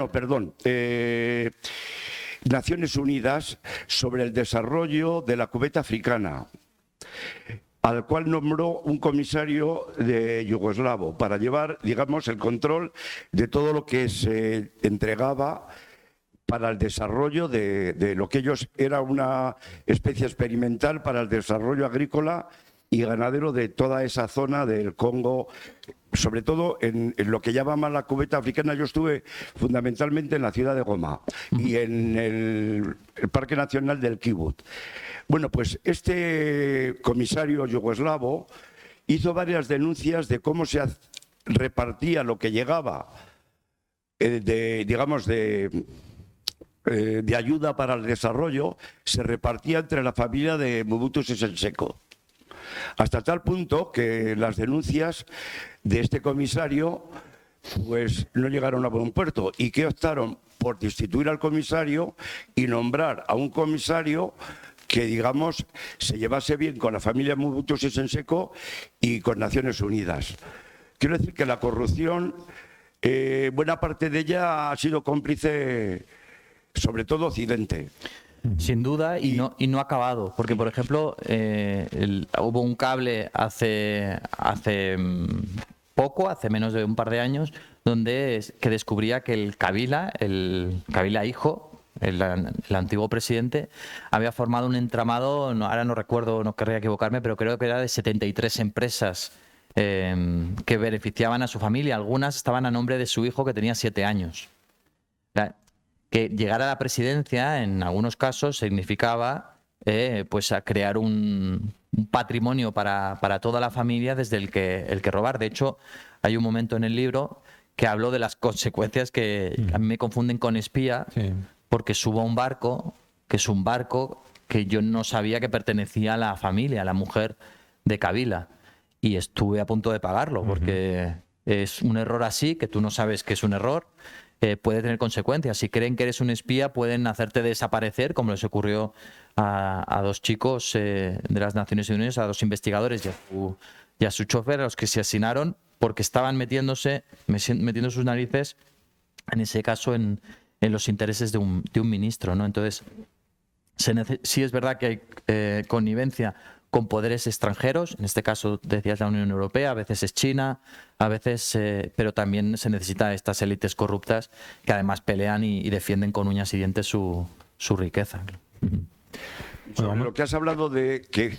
Naciones Unidas, sobre el desarrollo de la cubeta africana, al cual nombró un comisario de yugoslavo para llevar, digamos, el control de todo lo que se entregaba para el desarrollo de lo que ellos era una especie experimental para el desarrollo agrícola y ganadero de toda esa zona del Congo, sobre todo en lo que llamaban la cubeta africana. Yo estuve fundamentalmente en la ciudad de Goma y en el Parque Nacional del Kibut. Bueno, pues este comisario yugoslavo hizo varias denuncias de cómo se repartía lo que llegaba de ayuda para el desarrollo, se repartía entre la familia de Mobutu Sese Seko. Hasta tal punto que las denuncias de este comisario pues no llegaron a buen puerto y que optaron por destituir al comisario y nombrar a un comisario que, digamos, se llevase bien con la familia Mobutu Sese Seko y con Naciones Unidas. Quiero decir que la corrupción, buena parte de ella ha sido cómplice, sobre todo Occidente. Sin duda, y no ha acabado, porque por ejemplo hubo un cable hace menos de un par de años, que descubría que el Kabila hijo, el antiguo presidente, había formado un entramado, ahora no recuerdo, no querría equivocarme, pero creo que era de 73 empresas que beneficiaban a su familia. Algunas estaban a nombre de su hijo, que tenía 7 años. Que llegar a la presidencia, en algunos casos, significaba pues a crear un patrimonio para toda la familia desde el que robar. De hecho, hay un momento en el libro que habló de las consecuencias que a mí me confunden con espía, porque subo a un barco, que es un barco que yo no sabía que pertenecía a la familia, a la mujer de Kabila, y estuve a punto de pagarlo, porque es un error así, que tú no sabes que es un error, puede tener consecuencias. Si creen que eres un espía, pueden hacerte desaparecer, como les ocurrió a 2 chicos de las Naciones Unidas, a 2 investigadores y a su chofer, a los que se asesinaron porque estaban metiendo sus narices, en ese caso, en los intereses de un ministro, ¿no? Entonces, sí es verdad que hay connivencia con poderes extranjeros, en este caso decías la Unión Europea, a veces es China, a veces, pero también se necesita estas élites corruptas que además pelean y defienden con uñas y dientes su riqueza. Sobre lo que has hablado de que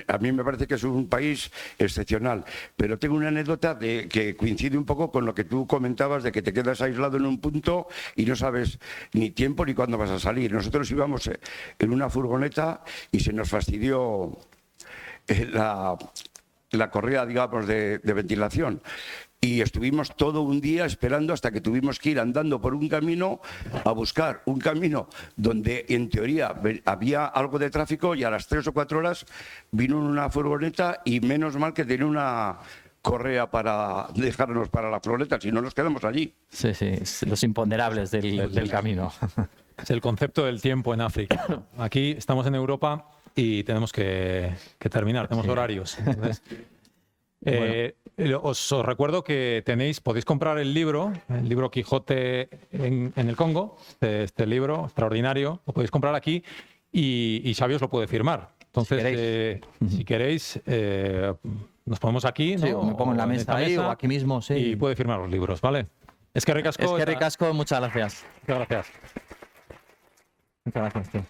a mí me parece que es un país excepcional, pero tengo una anécdota que coincide un poco con lo que tú comentabas, de que te quedas aislado en un punto y no sabes ni tiempo ni cuándo vas a salir. Nosotros íbamos en una furgoneta y se nos fastidió la correa, digamos, de ventilación. Y estuvimos todo un día esperando hasta que tuvimos que ir andando por un camino a buscar un camino donde en teoría había algo de tráfico, y a las 3 o 4 horas vino una furgoneta y menos mal que tenía una correa para dejarnos para la furgoneta, si no nos quedamos allí. Sí, los imponderables del camino. Es el concepto del tiempo en África. Aquí estamos en Europa y tenemos que terminar, tenemos horarios. Entonces, os recuerdo que podéis comprar el libro Quijote en el Congo, este libro extraordinario, lo podéis comprar aquí y Xavi os lo puede firmar. Entonces, si queréis, nos ponemos aquí, ¿no? Sí, me pongo en la mesa ahí o aquí mismo, sí. Y puede firmar los libros, ¿vale? Es que ricasco, muchas gracias. Muchas gracias. Muchas gracias, tío.